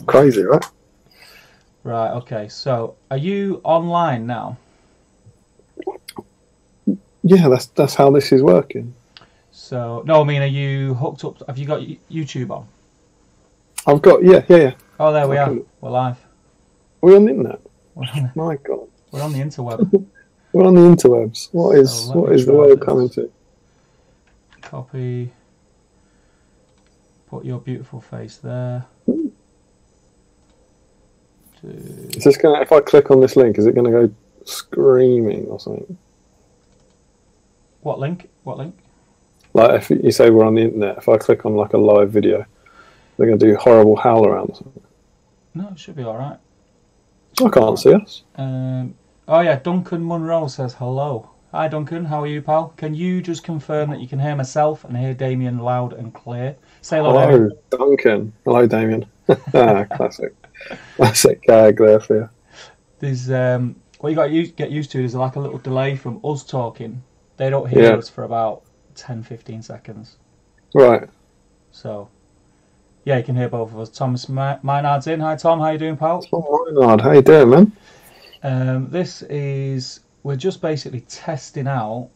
Crazy, right? Right, okay. So, are you online now? Yeah, that's how this is working. So, no, I mean, are you hooked up? Have you got YouTube on? I've got, yeah. Oh, there we are. We're live. Are we on the internet? We're My God. We're on the interweb. We're on the interwebs. What is the world coming to? Copy. Put your beautiful face there. Is this gonna? If I click on this link, is it gonna go screaming or something? What link? What link? Like if you say we're on the internet, if I click on like a live video, they're gonna do horrible howl around or something. No, it should be all right. I can't see us. Oh yeah, Duncan Munro says hello. Hi Duncan, how are you, pal? Can you just confirm that you can hear myself and hear Damian loud and clear? Say hello, Hello, Damian. Duncan. Hello, Damian. Classic gag there for you. There's what you got to get used to is like a little delay from us talking. They don't hear us for about 10-15 seconds. Right. So, yeah, you can hear both of us. Thomas Maynard's in. Hi Tom, how you doing, pal? Tom Maynard, how you doing, man? We're just basically testing out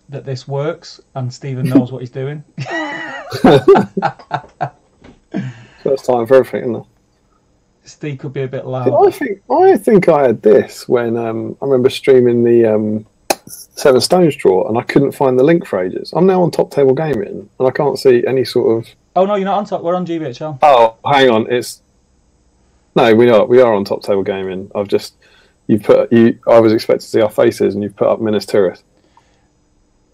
that this works and Stephen knows what he's doing. First time for everything, isn't it? Steve could be a bit loud. I think I had this when I remember streaming the Seven Stones draw and I couldn't find the link for ages. I'm now on Top Table Gaming and I can't see any sort of. Oh no, you're not on top. We're on GBHL. Oh, hang on. No, we are on Top Table Gaming. I was expecting to see our faces and you've put up Minas Tirith.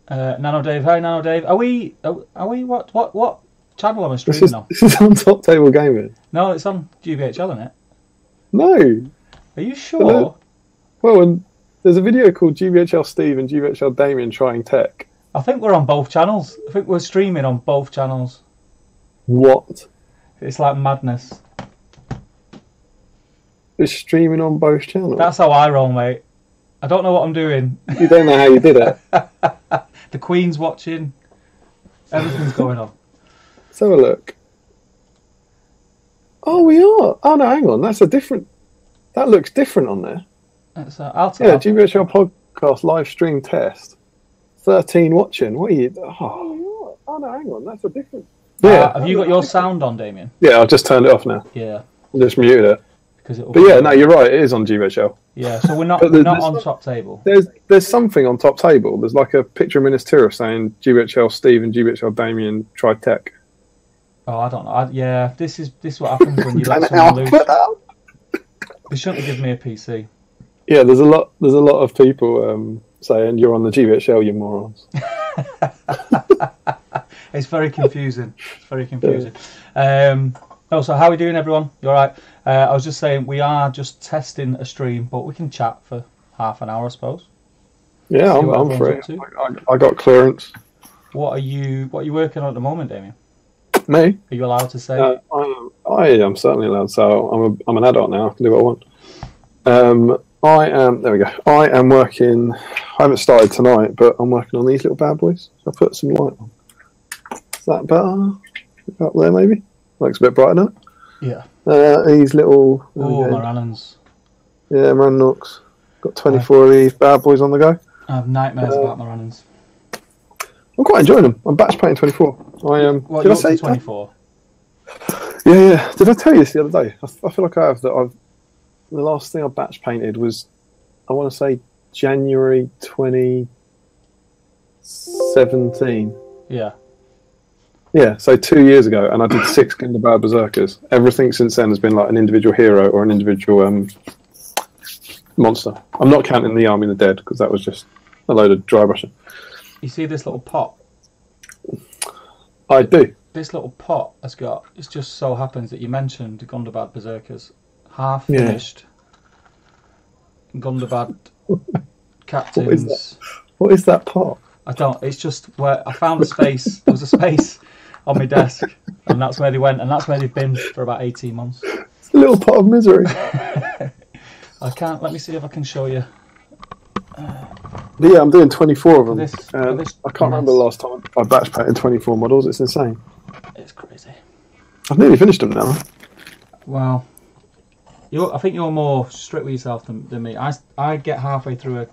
Nano Dave, hi Nano Dave. Are we what channel am I streaming on? This is on Top Table Gaming. No, it's on GBHL, isn't it? No. Are you sure? Well, there's a video called GBHL Steve and GBHL Damian trying tech. I think we're on both channels. I think we're streaming on both channels. What? It's like madness. It's streaming on both channels? That's how I roll, mate. I don't know what I'm doing. You don't know how you did it? The Queen's watching. Everything's going on. Let's have a look. Oh, we are. Oh, no, hang on. That looks different on there. GBHL podcast live stream test. 13 watching. What are you? Oh no, hang on. That's a different. Yeah. Have you got your sound on, Damian? Yeah, I've just turned it off now. Yeah. I just muted it. But yeah, no, you're right. It is on GBHL. Yeah, so we're not on Top Table. There's something on Top Table. There's like a picture of Minas Tirith saying GBHL Steve and GBHL Damian tried tech. Oh, I don't know. This is what happens when you let someone loose. They shouldn't have given me a PC. Yeah, there's a lot of people saying you're on the GBHL, you morons. It's very confusing. It's very confusing. Yeah. So how are we doing, everyone? You all right? I was just saying we are just testing a stream, but we can chat for half an hour, I suppose. Yeah, I'm free. I got clearance. What are you working on at the moment, Damian? Me? Are you allowed to say? I am certainly allowed. So I'm an adult now. I can do what I want. There we go. I am working. I haven't started tonight, but I'm working on these little bad boys. So I put some light on. Is that better? Up there, maybe. Looks a bit brighter now. Yeah. These little. Morannons. Yeah, Morannons. Got 24 of these bad boys on the go. I have nightmares about Morannons. I'm quite enjoying them. I'm batch painting 24. What, you're up to 24? Yeah. Did I tell you this the other day? I feel like I have that. The last thing I batch painted was, I want to say, January 2017. Yeah. Yeah, so 2 years ago, and I did 6 Gundabad Berserkers. Everything since then has been like an individual hero or an individual monster. I'm not counting the Army of the Dead, because that was just a load of dry brushing. You see this little pot? I do. This little pot has got, it just so happens that you mentioned Gundabad Berserkers. Half finished. Yeah. Gundabad captains. What is that pot? I don't. It's just where I found a space. There was a space on my desk, and that's where they went, and that's where they've been for about 18 months. It's a little pot of misery. I can't. Let me see if I can show you. Yeah, I'm doing 24 of them. I can't remember the last time I batch painted 24 models. It's insane. It's crazy. I've nearly finished them now. Well, I think you're more strict with yourself than me. I get halfway through a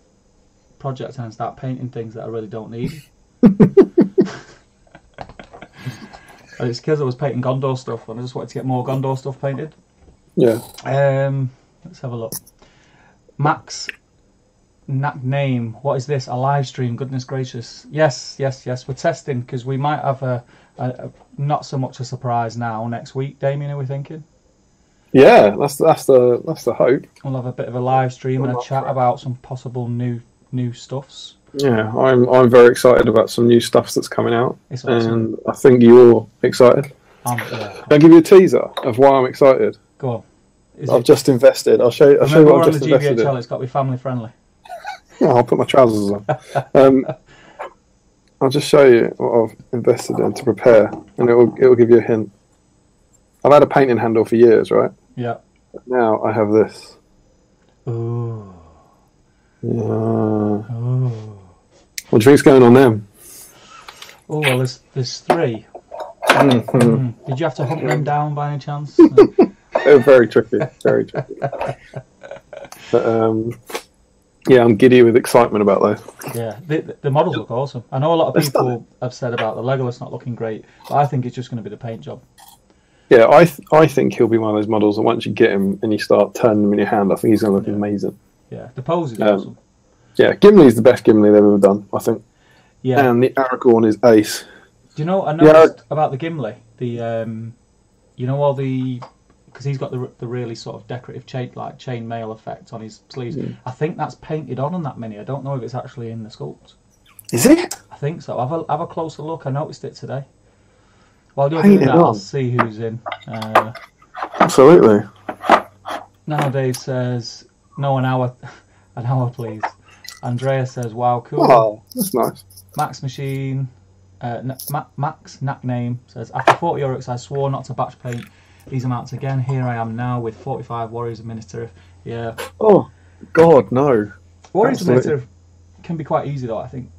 project and start painting things that I really don't need. And it's because I was painting Gondor stuff and I just wanted to get more Gondor stuff painted. Yeah. Let's have a look. Max name. What is this? A live stream? Goodness gracious. Yes. We're testing because we might have a not so much a surprise now next week. Damian, are we thinking? Yeah, that's the hope. We'll have a bit of a live stream and a chat about some possible new stuffs. Yeah, I'm very excited about some new stuff that's coming out, It's awesome. and I think you're excited. Yeah. Can I give you a teaser of why I'm excited? Go on. I've just invested. I'll show you what I've just invested in. GBHL, it's got to be family friendly. Yeah, I'll put my trousers on. I'll just show you what I've invested in to prepare, and it will give you a hint. I've had a painting handle for years, right? Yeah. But now I have this. Ooh. Yeah. Ooh. What do you think's going on then? Oh well, there's 3. Did you have to hunt them down by any chance? They're very tricky, very tricky. But yeah, I'm giddy with excitement about those. Yeah, the models look awesome. I know a lot of people have said about the Legolas not looking great, but I think it's just going to be the paint job. Yeah, I think he'll be one of those models that once you get him and you start turning him in your hand, I think he's going to look amazing. Yeah, the pose is awesome. Yeah, Gimli's the best Gimli they've ever done, I think. Yeah. And the Aragorn is ace. Do you know what I noticed about the Gimli? You know all the... Because he's got the really sort of decorative chain mail effect on his sleeves. I think that's painted on that mini. I don't know if it's actually in the sculpt. Is it? I think so. Have a closer look. I noticed it today. While you're doing that, I'll see who's in. Absolutely. Nowadays says, no, an hour please. Andrea says, wow, cool. Oh, that's nice. Max Machine, Max Knackname says, after 40 Euros, I swore not to batch paint these amounts again. Here I am now with 45 Warriors of Miniature. Yeah. Oh, God, no. Warriors of Miniature can be quite easy, though, I think.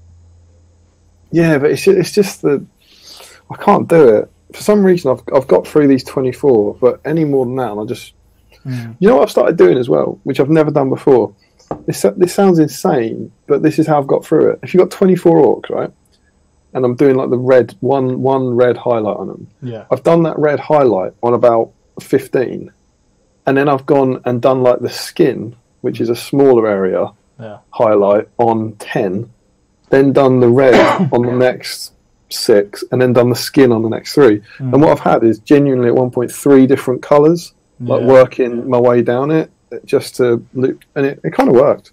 Yeah, but it's just that I can't do it. For some reason, I've got through these 24, but any more than that, and I just... You know what I've started doing as well, which I've never done before? This sounds insane, but this is how I've got through it. If you've got 24 orcs, right, and I'm doing like the red, one red highlight on them, yeah, I've done that red highlight on about 15, and then I've gone and done like the skin, which is a smaller area, highlight on 10, then done the red on the next 6, and then done the skin on the next 3. And what I've had is genuinely at one point 3 different colours, like working my way down it just to loop, and it kind of worked.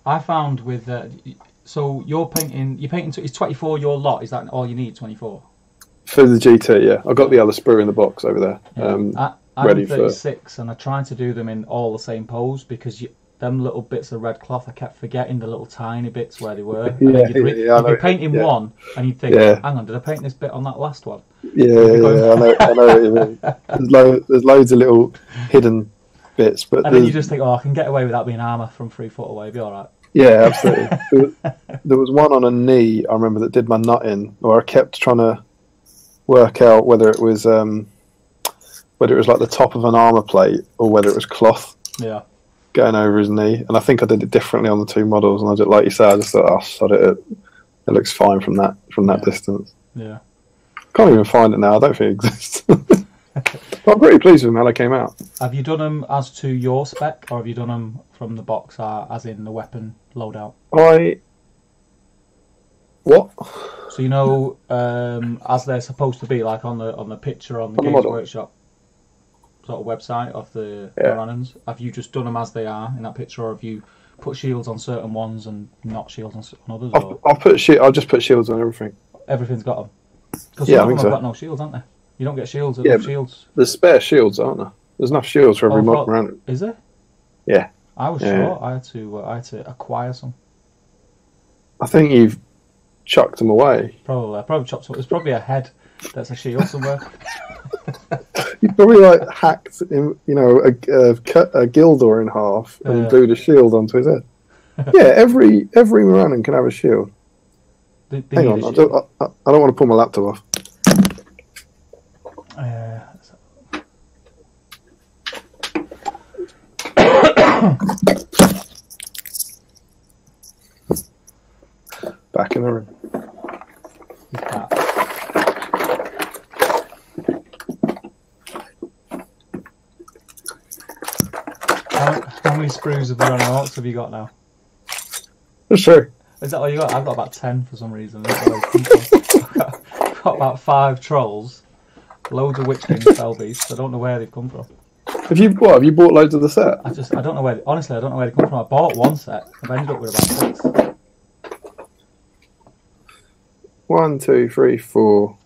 I found with so you're painting is 24 your lot, is that all you need? 24 for the GT? Yeah, I've got the other sprue in the box over there. I'm ready 36 and I tried to do them in all the same pose because them little bits of red cloth, I kept forgetting the little tiny bits where they were. And then you'd be painting one and you'd think, hang on, did I paint this bit on that last one? Yeah, I know what you mean. There's loads of little hidden bits, but and then you just think, I can get away without being armour from 3 foot away, it'll be alright. Yeah, absolutely. There was one on a knee, I remember, that did my nut in, or I kept trying to work out whether it was like the top of an armour plate or whether it was cloth. Yeah. Going over his knee, and I think I did it differently on the 2 models, and I just, like you said, I just thought, sod it. It looks fine from that distance. Yeah. Can't even find it now. I don't think it exists. But I'm pretty pleased with how they came out. Have you done them as to your spec, or have you done them from the box, as in the weapon loadout? What? So you know, as they're supposed to be, like on the picture on the Games Workshop sort of website of the Morannons. Have you just done them as they are in that picture, or have you put shields on certain ones and not shields on others? I'll just put shields on everything. Everything's got them. Because some of them have got no shields, aren't they? You don't get shields. Shields. There's spare shields, aren't there? There's enough shields for every mod around. Is there? Yeah. I was sure. I had to acquire some. I think you've chucked them away. Probably. I probably chopped some. There's probably a head that's a shield somewhere. You probably hacked, cut a Gildor in half and glued a shield onto his head. Yeah, every Morannon can have a shield. Hang on, I don't want to pull my laptop off. Back in the room. He's back. How many sprues of the ergonomics have you got now? That's true. Is that what you got? I've got about 10 for some reason. I've got about 5 trolls, loads of witch kings, fell beasts. I don't know where they've come from. Have you bought loads of the set? I don't know where. Honestly, I don't know where they come from. I bought one set. I've ended up with about 6. 1, 2, 3, 4,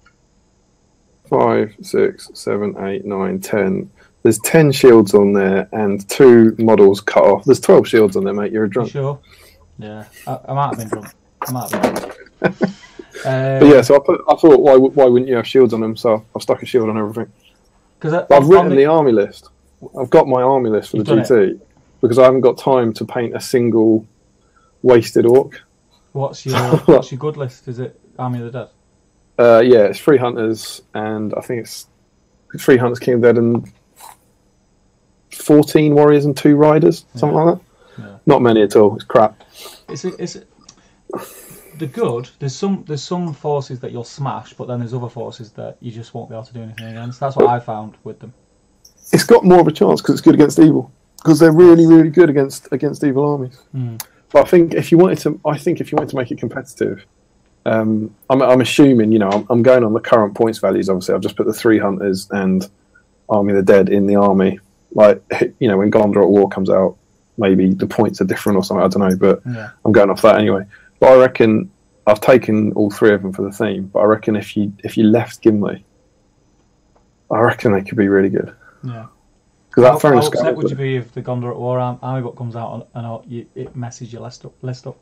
5, 6, 7, 8, 9, 10. There's 10 shields on there and 2 models cut off. There's 12 shields on there, mate. You're a drunk. You sure? Yeah, I might have been drunk. I might have been drunk. But yeah, so I thought, why wouldn't you have shields on them? So I've stuck a shield on everything. I've written the army list. I've got my army list for the GT because I haven't got time to paint a single wasted orc. What's your good list? Is it Army of the Dead? Yeah, it's 3 hunters and I think it's 3 hunters, King of the Dead, and 14 warriors and 2 riders, something like that. Yeah. Not many at all. It's crap. It's the good. There's some forces that you'll smash, but then there's other forces that you just won't be able to do anything against. That's what I found with them. It's got more of a chance because it's good against evil. Because they're really, really good against evil armies. Mm. But I think if you wanted to make it competitive, I'm assuming, you know, I'm going on the current points values. Obviously, I've just put the 3 hunters and Army of the Dead in the army. Like, you know, when Gondor at War comes out, maybe the points are different or something. I don't know, but yeah. I'm going off that anyway. But I reckon I've taken all 3 of them for the theme. But I reckon if you left Gimli, I reckon they could be really good. Yeah. Because how upset would you be if the Gondor at War army book comes out and it messes your list up? Well,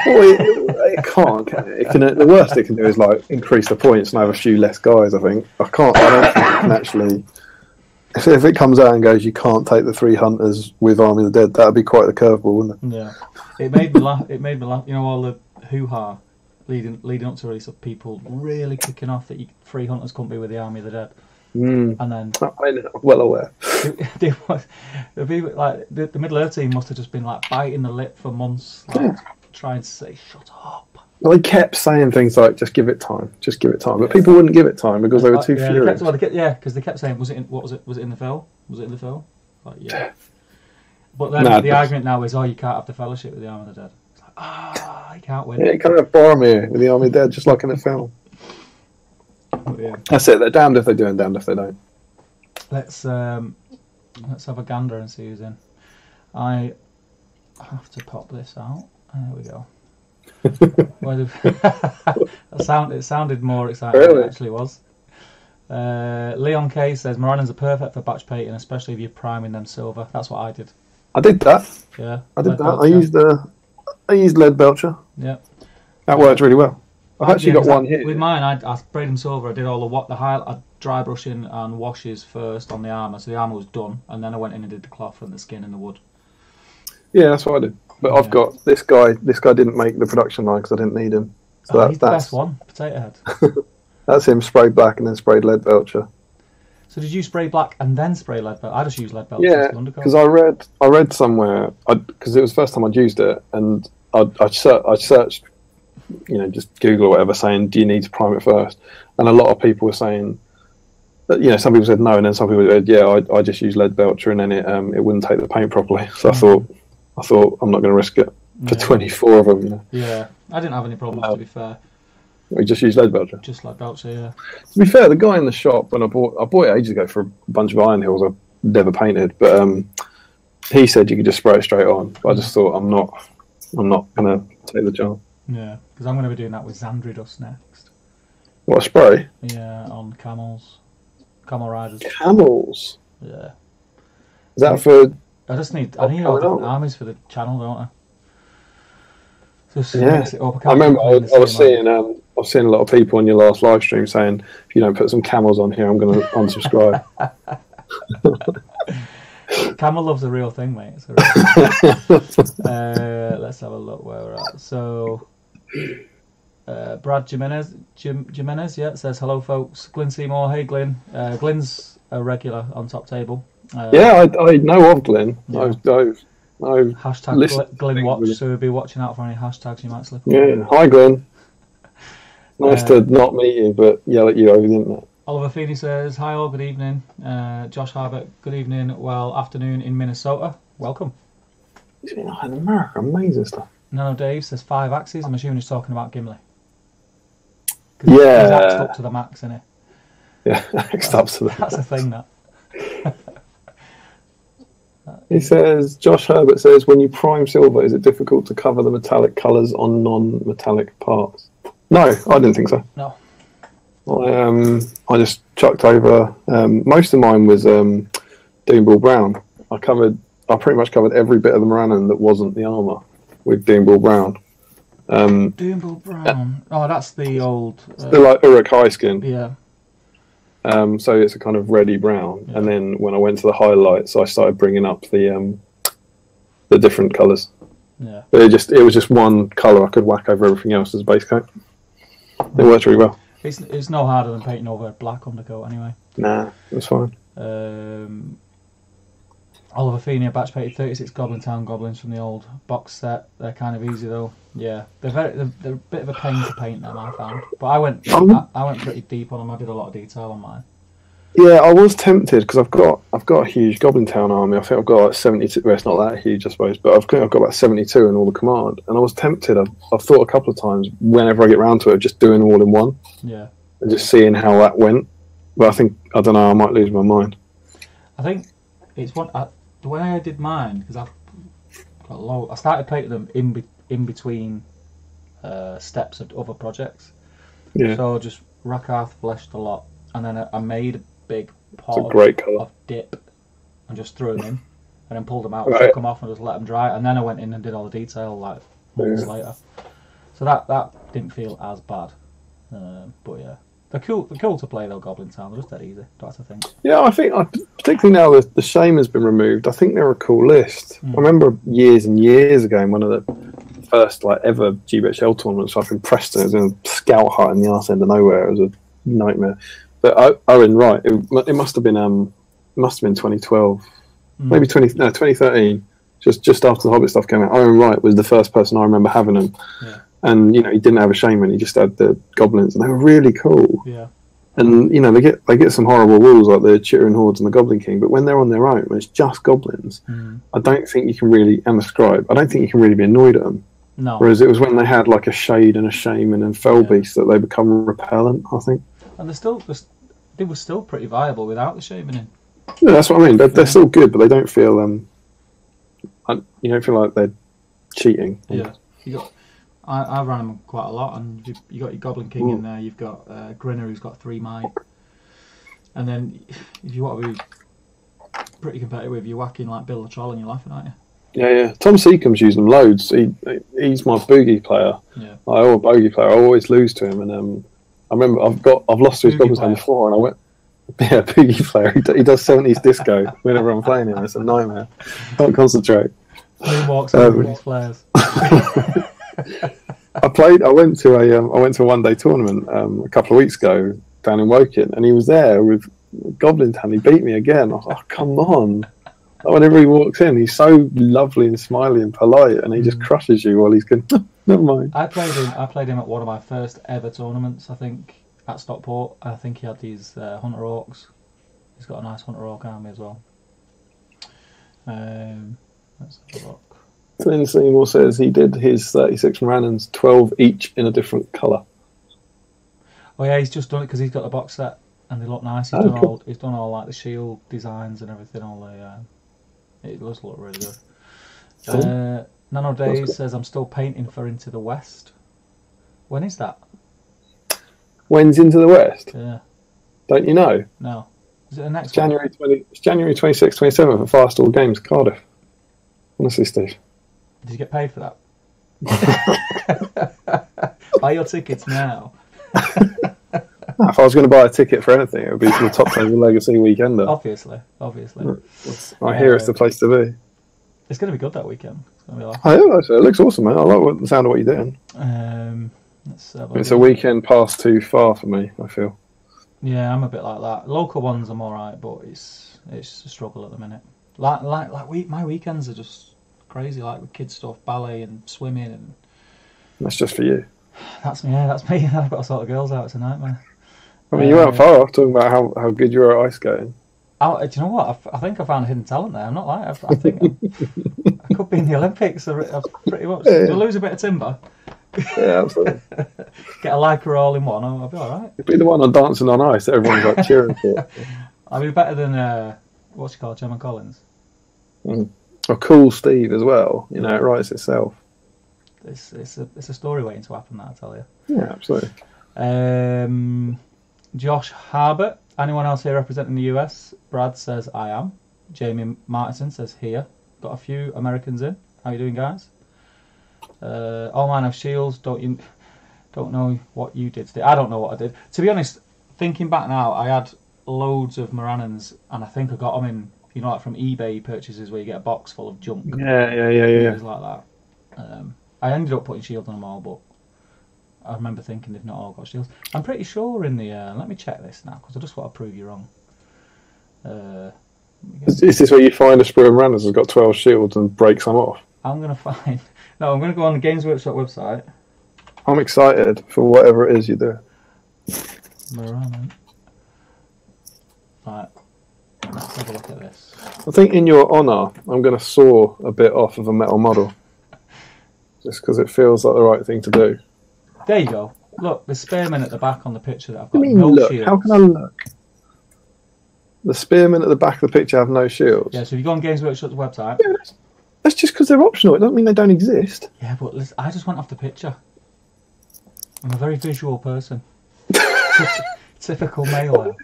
it can't. Can it? The worst it can do is like increase the points and have a few less guys. I think I don't think it can actually. If it comes out and goes, you can't take the 3 hunters with Army of the Dead. That'd be quite the curveball, wouldn't it? Yeah, it made me laugh. It made me laugh. You know, all the hoo-ha leading up to release of people really kicking off that 3 hunters couldn't be with the Army of the Dead. And then I'm well aware. The Middle Earth team must have just been like biting the lip for months, like trying to say, "Shut up." Well, they kept saying things like, "Just give it time, just give it time," but people wouldn't give it time because they were too furious. Because they kept saying, "Was it in? What was it? Was it in the Fell? Was it in the Fell?" Like, yeah. But then the argument now is, "Oh, you can't have the Fellowship with the Army of the Dead." It's like, you can't win. Yeah, you can't have Boromir with the Army of the Dead, just like in the film. Yeah. That's it. They're damned if they do and damned if they don't. Let's have a gander and see who's in. I have to pop this out. There we go. It sounded more exciting than it actually was. Leon K says Morannons are perfect for batch painting, especially if you're priming them silver. That's what I did. I did that. Yeah, I did that. I used lead belcher. Yeah, that worked really well. I've actually got one here. With mine, I sprayed them silver. I did all the dry brushing and washes first on the armour, so the armour was done, and then I went in and did the cloth and the skin and the wood. Yeah, that's what I did. But I've got this guy. This guy didn't make the production line because I didn't need him. So he's the best one, Potato Head. That's him sprayed black and then sprayed lead belcher. So did you spray black and then spray lead belcher? I just used lead belcher. Yeah, because I read somewhere because it was the first time I'd used it, and I searched, you know, just Google or whatever, saying, do you need to prime it first? And a lot of people were saying that, you know, some people said no, and then some people said, yeah, I just use lead belcher and then it wouldn't take the paint properly. So I thought I'm not going to risk it for 24 of them. You know? Yeah, I didn't have any problems, to be fair. We just used lead belcher. Just lead belcher, yeah. To be fair, the guy in the shop when I bought it ages ago for a bunch of Iron Hills I've never painted, but he said you could just spray it straight on. But I just thought I'm not going to take the chance. Yeah, because I'm going to be doing that with Xandri dust next. What, spray? Yeah, on camels. Camel riders. Camels? Yeah. Is that for... I need all different armies for the channel, don't I? Just yeah. I remember I was seeing a lot of people on your last live stream saying, if you don't put some camels on here, I'm going to unsubscribe. Camel love's a real thing, mate. It's a real thing. Let's have a look where we're at. So... Brad Jimenez, yeah, says hello, folks. Glyn Seymour, hey Glyn. Glyn's a regular on Top Table. Yeah, I know of Glenn. Yeah. I've Hashtag listened Glenn to Watch, things so we'll be watching out for any hashtags you might slip up. with him. Yeah, hi Glenn. Nice to not meet you, but yell at you over the internet. Oliver Feeney says, hi all, good evening. Josh Harbert, good evening, well, afternoon in Minnesota. Welcome. He's been in America, amazing stuff. Nano Dave says 5 axes. I'm assuming he's talking about Gimli. Yeah. He's axed up to the max, isn't he? Yeah, axed up to the That's a thing, that. He says, Josh Herbert says, when you prime silver, is it difficult to cover the metallic colours on non-metallic parts? No, I didn't think so. No. I just chucked over. Most of mine was Doomball Brown. I pretty much covered every bit of the Morannon that wasn't the armour with Doomball Brown. Doomball Brown. Oh, that's the old. They're like Uruk high skin. Yeah. So it's a kind of reddy brown. Yeah. And then when I went to the highlights, I started bringing up the different colours. Yeah. But it was just one colour I could whack over everything else as a base coat. It worked really well. It's no harder than painting over a black undercoat anyway. Nah, it's fine. Oliver Feeney, batch painted 36 Goblin Town goblins from the old box set. They're kind of easy though. Yeah, they're a bit of a pain to paint them, I found. But I went pretty deep on them. I did a lot of detail on mine. Yeah, I was tempted because I've got a huge Goblin Town army. I think I've got like 72. Well, it's not that huge, I suppose, but I've got about 72 in all the command. And I was tempted. I've thought a couple of times whenever I get round to it, just doing all in one. Yeah. And just seeing how that went. But I don't know. I might lose my mind. I think it's the way I did mine, because I've got low. I started painting them in between steps of other projects. Yeah. So just Rakarth fleshed a lot, and then I made a big pot of dip and just threw them in, and then pulled them out, took them off, and just let them dry. And then I went in and did all the detail like months later. So that didn't feel as bad. But yeah. They're cool to play though, Goblin Town. They're just dead easy. That's the thing. Yeah, I think particularly now the shame has been removed. I think they're a cool list. I remember years and years ago in one of the first ever GBHL tournaments up in Preston. It was in a scout hut in the arse end of nowhere. It was a nightmare. But Owen Wright, it must have been 2012, maybe 2013. Just after the Hobbit stuff came out. Owen Wright was the first person I remember having them. Yeah. And he didn't have a shaman. He just had the goblins, and they were really cool. Yeah. And they get some horrible rules like the Chittering Hordes and the Goblin King, but when they're on their own, when it's just goblins, I don't think you can really, and the scribe, I don't think you can really be annoyed at them. No. Whereas it was when they had like a shade and a shaman and fell beast that they become repellent, I think. And they were still pretty viable without the shaman in. Yeah, that's what I mean. They're still good, but they don't feel you don't feel like they're cheating. Yeah. I ran them quite a lot, and you got your Goblin King in there. You've got Grinner, who's got 3 might, and then if you want to be pretty competitive, you're whacking like Bill the Troll, and you're laughing, aren't you? Yeah. Tom Seacombe's using them loads. He's my boogie player. Yeah. Or bogey player. I always lose to him, and I remember I've lost to his Goblin Town before, and I went. Yeah, boogie player. He does 70s disco whenever I'm playing him. It's a nightmare. Can't concentrate. He walks over with his flares. I went to a one-day tournament a couple of weeks ago down in Woking, and he was there with Goblin Town. He beat me again. I was like, oh, come on. Whenever he walks in, he's so lovely and smiley and polite, and he just crushes you while he's going, never mind. I played him at one of my first ever tournaments, I think, at Stockport. I think he had these Hunter Orcs. He's got a nice Hunter Orc army as well. Let's have a look. Flynn Seymour says he did his 36 Morannons, 12 each in a different colour. Oh yeah, he's just done it because he's got the box set and they look nice. He's done all like the shield designs and everything. It does look really good. Nano Days says I'm still painting for Into the West. When is that? When's Into the West? Yeah. Don't you know? No. Is it the next January 20? It's January 26th, 27th at Firestall Games, Cardiff. Honestly, Steve. Did you get paid for that? Buy your tickets now. If I was going to buy a ticket for anything, it would be for the Top Table Legacy Weekender. Obviously. I hear it's the place to be. It's going to be good that weekend. It's going to be it looks awesome, man. I like the sound of what you're doing. Let's have it's a weekend pass too far for me, I feel. Yeah, I'm a bit like that. Local ones I'm alright, but it's a struggle at the minute. My weekends are just crazy, like with kids stuff, ballet and swimming, and That's just for you. that's me. Yeah, that's me. I've got to sort the girls out. It's a nightmare. I mean, you weren't far off talking about how good you are at ice skating. Do you know what? I think I found a hidden talent there. I'm not lying. I think I could be in the Olympics. Pretty much. Yeah. We'll lose a bit of timber. Yeah, absolutely. Get a Lycra all in one. I'll be all right. You'd be the one on Dancing on Ice that everyone's like cheering for. I'll be better than what's she called, Gemma Collins. A cool Steve as well. You know, it writes itself. It's a story waiting to happen. That I tell you. Yeah, absolutely. Josh Harbert. Anyone else here representing the US? Brad says I am. Jamie Martinson says here. Got a few Americans in. How you doing, guys? All mine have shields. Don't know what you did today. I don't know what I did. To be honest, thinking back now, I had loads of Moranans, and I think I got them in, you know, like from eBay purchases where you get a box full of junk. Yeah. Things like that. I ended up putting shields on them all, but I remember thinking they've not all got shields. I'm pretty sure in the... let me check this now, because I just want to prove you wrong. Is this where you find a sprue of runners has got 12 shields and breaks them off? I'm going to find... No, I'm going to go on the Games Workshop website. I'm excited for whatever it is you do. Moranan. Right. Let's have a look at this. I think in your honour, I'm going to saw a bit off of a metal model. Just because it feels like the right thing to do. There you go. Look, the spearmen at the back on the picture that I've got What do you no mean, look? shields. How can I look? The spearmen at the back of the picture have no shields. Yeah, so if you go on Games Workshop's website... Yeah, that's just because they're optional. It doesn't mean they don't exist. Yeah, but listen, I just went off the picture. I'm a very visual person. Typical male.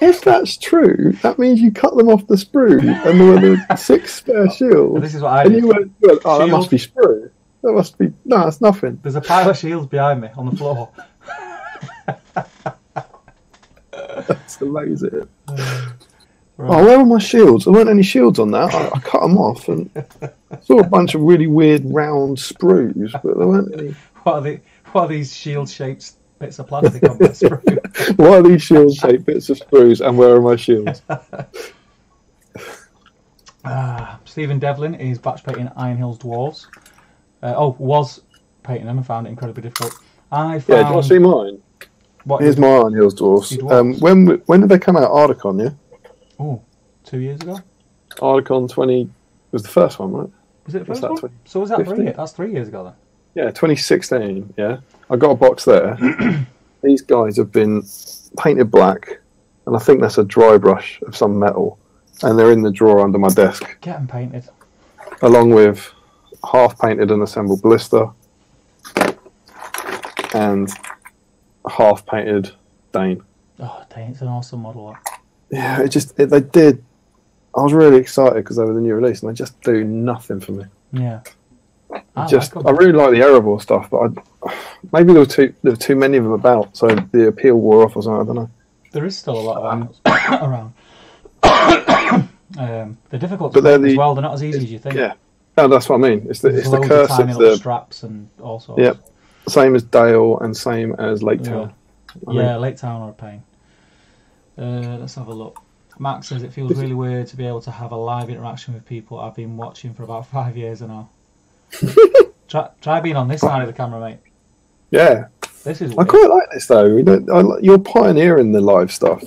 If that's true, that means you cut them off the sprue and there were 6 spare shields. And this is what I and did. you went, oh, that must be sprue. That must be... No, that's nothing. There's a pile of shields behind me on the floor. That's amazing. Right. Oh, where were my shields? There weren't any shields on that. I cut them off and saw a bunch of really weird round sprues, but there weren't any. What are these shield-shaped bits of plastic on my sprue? What are these shield-shaped bits of sprues and where are my shields? Stephen Devlin is batch painting Iron Hills Dwarves. Was painting them and found it incredibly difficult. Yeah, do you want to see mine? What Here's my Iron Hills Dwarfs. When did they come out? Ardicon, yeah? Oh, 2 years ago? Ardicon 20 was the first one, right? Was it the first that, one? So was that 15? 3 years? That's 3 years ago then? Yeah, 2016, yeah. I got a box there. These guys have been painted black, and I think that's a dry brush of some metal, and they're in the drawer under my desk. Get them painted. Along with half-painted and assembled blister, and half-painted Dane. Oh, dang, it's an awesome model. Yeah, they did. I was really excited because they were the new release, and they just do nothing for me. Yeah. I really like the Erebor stuff, but maybe there were too many of them about, so the appeal wore off or something. I don't know. There is still a lot of them around. They're difficult to make as well. They're not as easy as you think. Yeah, no, that's what I mean. It's the curse of the straps and all sorts. Yeah, same as Dale and same as Lake Town. Yeah, Lake Town are a pain. Let's have a look. Max says it feels really weird to be able to have a live interaction with people I've been watching for about 5 years now. Try being on this side of the camera, mate. Yeah, this is weird. I quite like this though. You're pioneering the live stuff,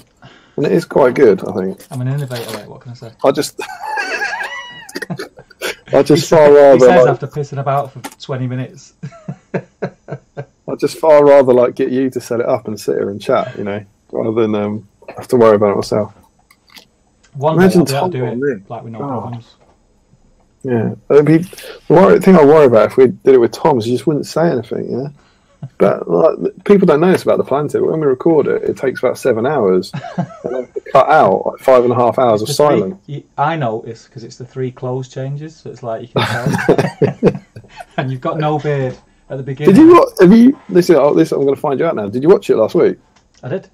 and it is quite good. I think I'm an innovator, mate. What can I say? I just far rather. He says after pissing about for 20 minutes. I just far rather like get you to set it up and sit here and chat, you know, rather than have to worry about it myself. One day I'll do it like with no problems. Yeah, the thing I worry about if we did it with Tom is he just wouldn't say anything, you know. But like, people don't know this about the Planted. When we record it, it takes about 7 hours, and I have to cut out like 5.5 hours of silence. I notice because it's the 3 close changes, so it's like you can tell. And you've got no beard at the beginning. Listen, I'm going to find you out now. Did you watch it last week? I did.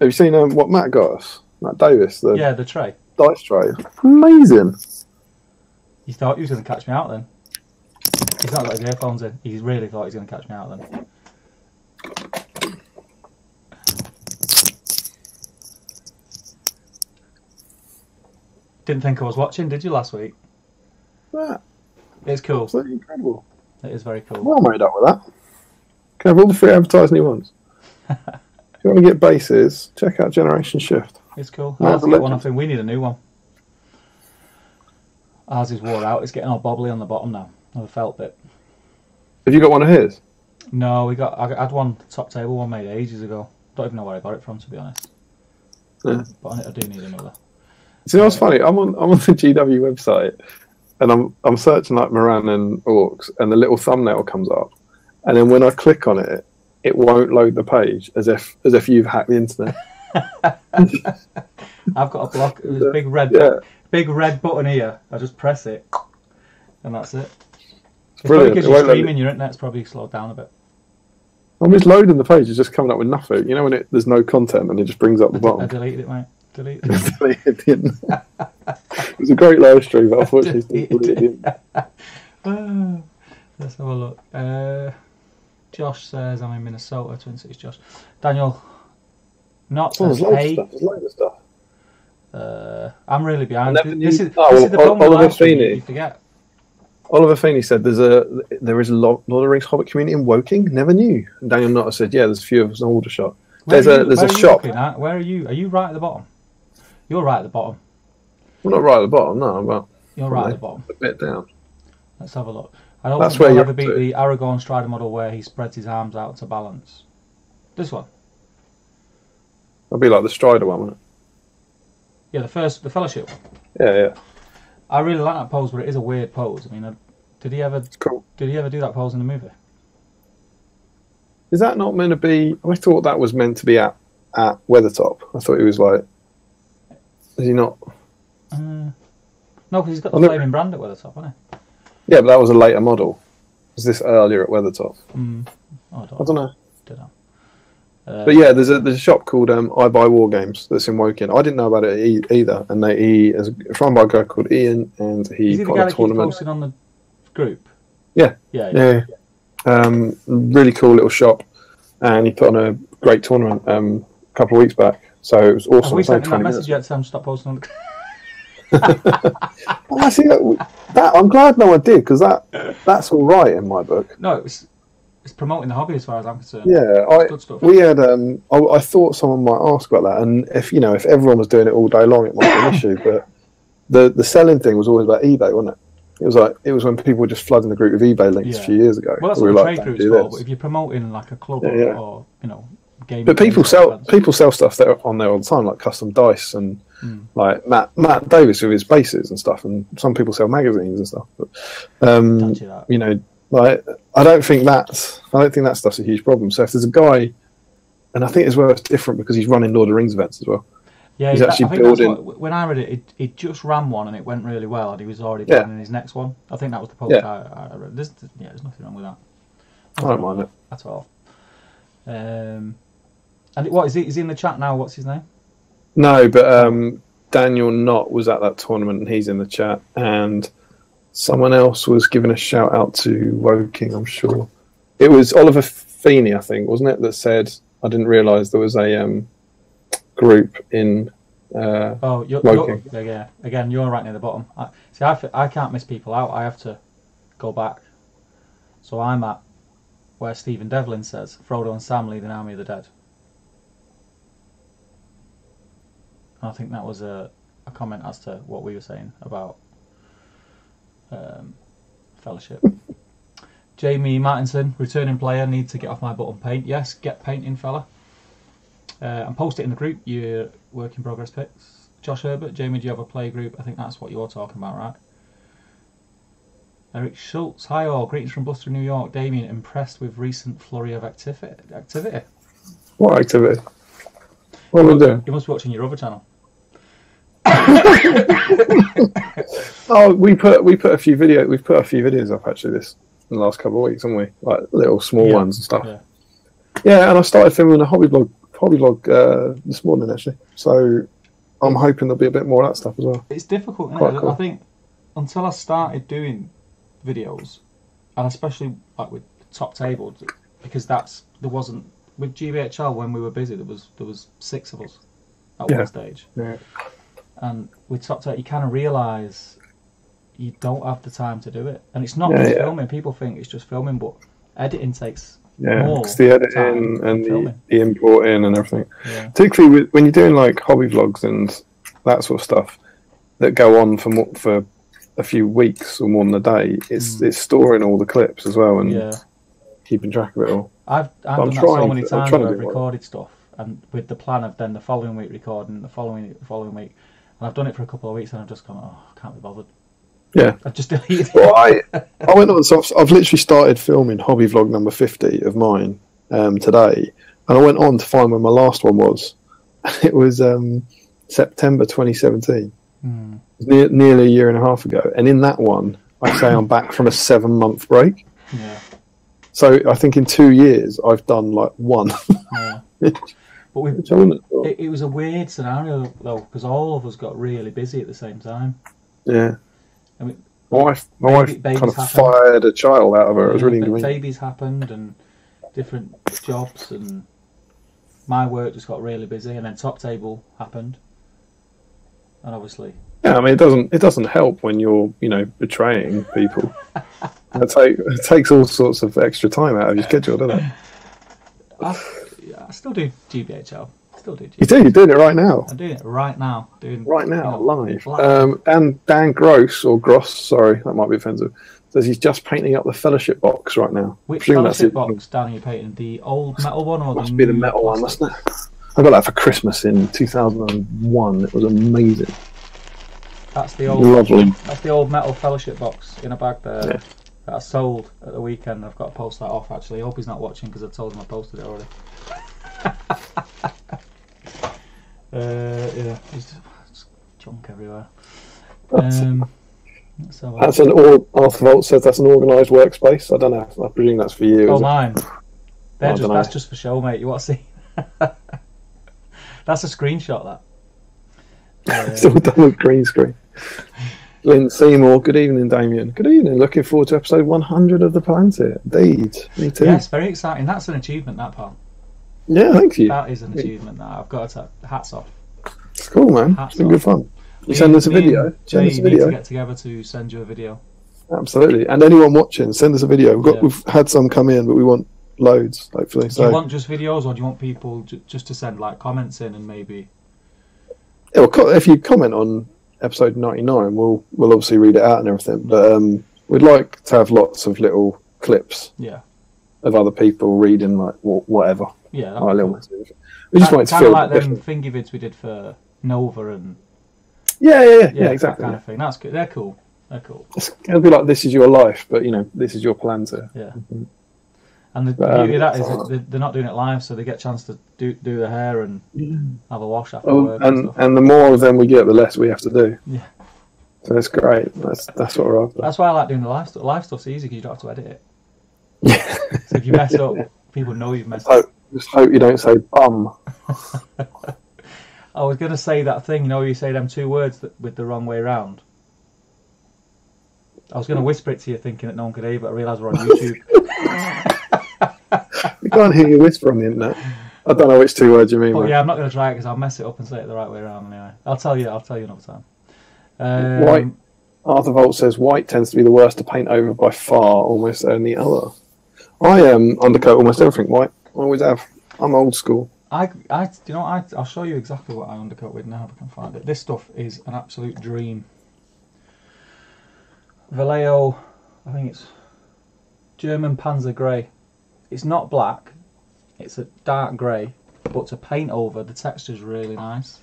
Have you seen what Matt got us? Matt Davis, the tray, dice tray. Amazing. You thought he was going to catch me out then? He's not got his earphones in. He really thought he was going to catch me out then. Didn't think I was watching, did you, last week? That It's cool. absolutely incredible. It is very cool. Well made up with that. Can have all the free advertising he wants. If you want to get bases, check out Generation Shift. It's cool. No, I have to the get one. I legend. think we need a new one. Ours is wore out. It's getting all bobbly on the bottom now. The felt bit. Have you got one of his? No, I had one top table one made ages ago. Don't even know where I got it from, to be honest. Yeah. But I do need another. See, what's funny? I'm on the GW website, and I'm searching like Moran and Orcs, and the little thumbnail comes up, and then when I click on it, it won't load the page as if you've hacked the internet. I've got a block. There's a big red button here. I just press it, and that's it. It's brilliant. Because you're streaming, your internet's probably slowed down a bit. I'm just loading the page. It's just coming up with nothing. You know when there's no content and it just brings up the bottom. I deleted it, mate. Deleted it. Deleted the internet. It was a great live stream, but unfortunately, it's deleted it. Let's have a look. Josh says I'm in Minnesota. Twin Cities, Josh. Daniel, not There's hey. loads of stuff. I'm really behind. Never This knew- is the problem with Oliver live streaming, Feeney. you forget. Oliver Feeney said there is a Lord of the Rings Hobbit community in Woking. Never knew. And Daniel Nutter said, yeah, there's a few of us in Aldershot. There's a shop. Where are you? Are you right at the bottom? You're right at the bottom. We're not right at the bottom, no, but You're right at the bottom. a bit down. Let's have a look. I don't That's think where I'll you're ever up beat to. the Aragorn Strider model where he spreads his arms out to balance. This one. That'd be like the Strider one, wouldn't Yeah, the Fellowship one. it? Yeah. I really like that pose, but it is a weird pose. I mean, did he ever It's cool. do that pose in the movie? Is that not meant to be... I thought that was meant to be at Weathertop. I thought he was like... Is he not... No, because he's got the I never- flaming brand at the top, hasn't he? Yeah, but that was a later model. Was this earlier at Weathertop? I I don't know. Don't know. But yeah, there's a shop called I Buy War Games that's in Woking. I didn't know about it either, and it's run by a guy called Ian, and Is he he the got guy a that keeps tournament. posting on the group? Yeah. Yeah. Really cool little shop, and he put on a great tournament a couple of weeks back. So it was Have awesome. we It's only sent him that 20 message minutes. yet? Sam, stop posting on the I see that. I'm glad no one did, because that's all right in my book. No, it's promoting the hobby as far as I'm concerned. Yeah, Good stuff. we had. I thought someone might ask about that, and if everyone was doing it all day long, it might be an issue. But the selling thing was always about eBay, wasn't it? It was when people were just flooding the group with eBay links a few years ago. Well, that's we what were the like, trade "Don't group's do for. But this." if you're promoting like a club Yeah. or gaming, But people events. sell stuff there on there all the time, like custom dice and like Matt Davis with his bases and stuff, and some people sell magazines and stuff. But Fancy that. like I don't think that stuff's a huge problem. So if there's a guy, and I think as well it's different because he's running Lord of the Rings events as well. Yeah, He's actually I think building. that's when I read it, he just ran one and it went really well, and he was already planning his next one. I think that was the post I read. There's nothing wrong with that. I don't mind it at all. And what is he? Is he in the chat now? What's his name? No, but Daniel Knott was at that tournament, and he's in the chat. And someone else was giving a shout out to Woking. I'm sure it was Oliver Feeney, I think, wasn't it? That said, I didn't realise there was a group in Woking. Yeah. Again, you're right near the bottom. I can't miss people out. I have to go back. So I'm at where Stephen Devlin says Frodo and Sam lead an army of the dead. I think that was a comment as to what we were saying about Fellowship. Jamie Martinson, returning player, need to get off my button paint. Yes, get painting, fella. And post it in the group, your work in progress pics. Josh Herbert, Jamie, do you have a play group? I think that's what you're talking about, right? Eric Schultz, hi all, greetings from Buster, New York. Damian, impressed with recent flurry of activity. What activity? What are we doing? You must be watching your other channel. Oh, we put a few videos up actually in the last couple of weeks, haven't we? Like little small ones and stuff. Yeah, and I started filming a hobby blog this morning actually. So I'm hoping there'll be a bit more of that stuff as well. It's difficult, isn't it? Cool. I think until I started doing videos, and especially like with top tables, because there wasn't with GBHL when we were busy. There was 6 of us at one stage. Yeah. And with Top Tape, you kind of realise you don't have the time to do it. And it's not just filming. People think it's just filming, but editing takes more it's the editing and the importing and everything. Yeah. Particularly when you're doing like hobby vlogs and that sort of stuff that go on for a few weeks or more than a day, it's storing all the clips as well and keeping track of it all. I've done that so many times where I've recorded stuff, and with the plan of then the following week recording, the following week, and I've done it for a couple of weeks and I've just gone, oh, I can't be bothered. Yeah. I've just deleted it. Well, I went on, so I've literally started filming hobby vlog number 50 of mine today, and I went on to find where my last one was. It was September 2017. It was nearly a year and a half ago, and in that one I say I'm back from a 7-month break. Yeah. So I think in 2 years I've done like one. Yeah. But it was a weird scenario though, because all of us got really busy at the same time. Yeah. I mean, my wife kind of fired a child out of her. It was really convenient. Babies happened and different jobs, and my work just got really busy, and then Top Table happened. And obviously, yeah, I mean, it doesn't help when you're, betraying people. It takes all sorts of extra time out of your schedule, doesn't it? I still do GBHL. You're doing it right now. I'm doing it right now. Live. And Dan Gross, or Gross, sorry, that might be offensive, says he's just painting up the fellowship box right now. Which fellowship box, Dan, are you painting? The old metal one or must be the metal one, mustn't it? I got that for Christmas in 2001. It was amazing. That's the old metal fellowship box in a bag there that I sold at the weekend. I've got to post that off actually. I hope he's not watching because I told him I posted it already. There's junk everywhere. That's an Arthur Volt says that's an organised workspace. I don't know. I presume that's for you. Oh, mine. That's just for show, mate. You want to see? That's a screenshot. That. It's all done with green screen. Lynn Seymour. Good evening, Damian. Good evening. Looking forward to episode 100 of the Planet. Indeed. Me too. Yes, very exciting. That's an achievement, that pal. Yeah, thank you. That is an achievement. That I've got to hats off. It's cool, man. It's been good fun. You send us a video. Send us a video. Need to get together to send you a video. Absolutely. And anyone watching, send us a video. We've had some come in, but we want loads, hopefully. Do you want just videos, or do you want people just to send like comments in and maybe? Yeah, well, if you comment on episode 99, we'll obviously read it out and everything. But we'd like to have lots of little clips. Yeah. Of other people reading like whatever. Yeah. Like a little message. We just wanted to feel like them thingy vids we did for Nova and. Yeah, exactly. That kind of thing. That's good. They're cool. It'll be like, this is your life, but this is your Planter. Yeah. Mm-hmm. And the beauty of that is they're not doing it live, so they get a chance to do the hair and have a wash after work. And the more of them we get, the less we have to do. Yeah. So that's great. That's what we're after. That's why I like doing the live stuff. Live stuff's easy because you don't have to edit it. Yeah. So if you mess up, people know you've messed up. Just hope you don't say bum. I was going to say that thing, you say them two words with the wrong way round. I was going to whisper it to you thinking that no one could hear, but I realised we're on YouTube. We can't hear you whisper on the internet. I don't know which two words you mean. But yeah, I'm not going to try it because I'll mess it up and say it the right way around anyway. I'll tell you another time. White. Arthur Volt says white tends to be the worst to paint over by far, almost any other. I undercoat almost everything white. I always have. I'm old school. I'll show you exactly what I undercoat with now if I can find it. This stuff is an absolute dream. Vallejo, I think it's German Panzer Grey. It's not black, it's a dark grey, but to paint over, the texture's really nice.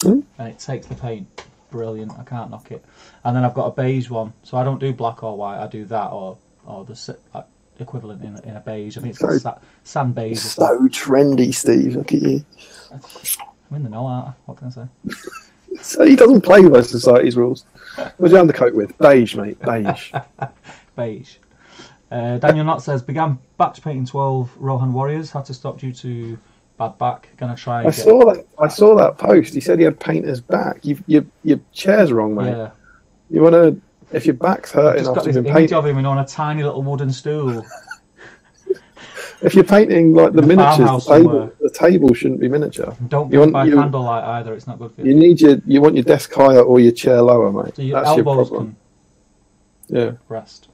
And it takes the paint brilliant, I can't knock it. And then I've got a beige one, so I don't do black or white, I do that or the equivalent in a beige. I mean, it's sand beige. So trendy, Steve. Look at you. I'm in the know, aren't I? What can I say? So he doesn't play by society's rules. What's your undercoat with? Beige, mate. Beige. Beige. Daniel Knott says, began batch painting 12 Rohan Warriors, had to stop due to bad back. Gonna try. I saw that post. He said he had painter's back. Your chair's wrong, mate. Yeah. You want to. If your back's hurting after you've been painting, of him on a tiny little wooden stool. If you're painting like the miniatures, the table shouldn't be miniature. Don't go by candlelight either. It's not good for you. You want your desk higher or your chair lower, mate. So your That's your elbows problem. can rest.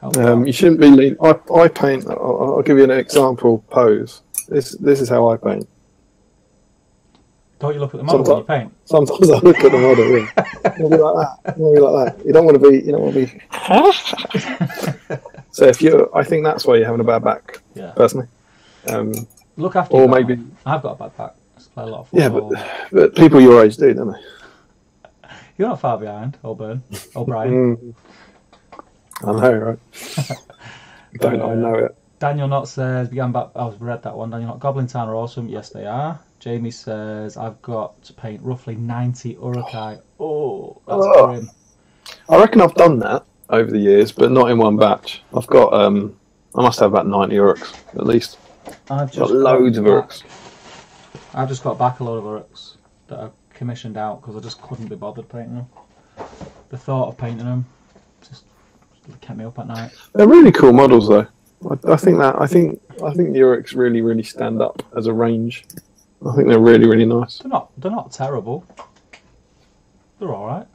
You shouldn't be leaning. I paint. I'll give you an example pose. This is how I paint. Don't you look at the model when you paint? Sometimes I look at the model. Yeah. It'll be like that. It'll be like that. You don't want to be. You don't want to be. So I think that's why you're having a bad back. Yeah. Personally. Look after. Or maybe one. I've got a bad back. I play a lot of football. Yeah, but people your age do, don't they? You're not far behind, O'Brien. I know, right? Don't I know it? Daniel Knott says, I've read that one. Daniel Knott, Goblin Town are awesome. Yes, they are. Jamie says, I've got to paint roughly 90 Urukai. Oh, that's grim. I reckon I've done that over the years, but not in one batch. I've got, I must have about 90 Uruks, at least. I've got loads of Uruks. I've just got back a load of Uruks that I commissioned out because I just couldn't be bothered painting them. The thought of painting them just kept me up at night. They're really cool models, though. I think the Uruks really stand up as a range. I think they're really nice. They're not terrible. They're all right.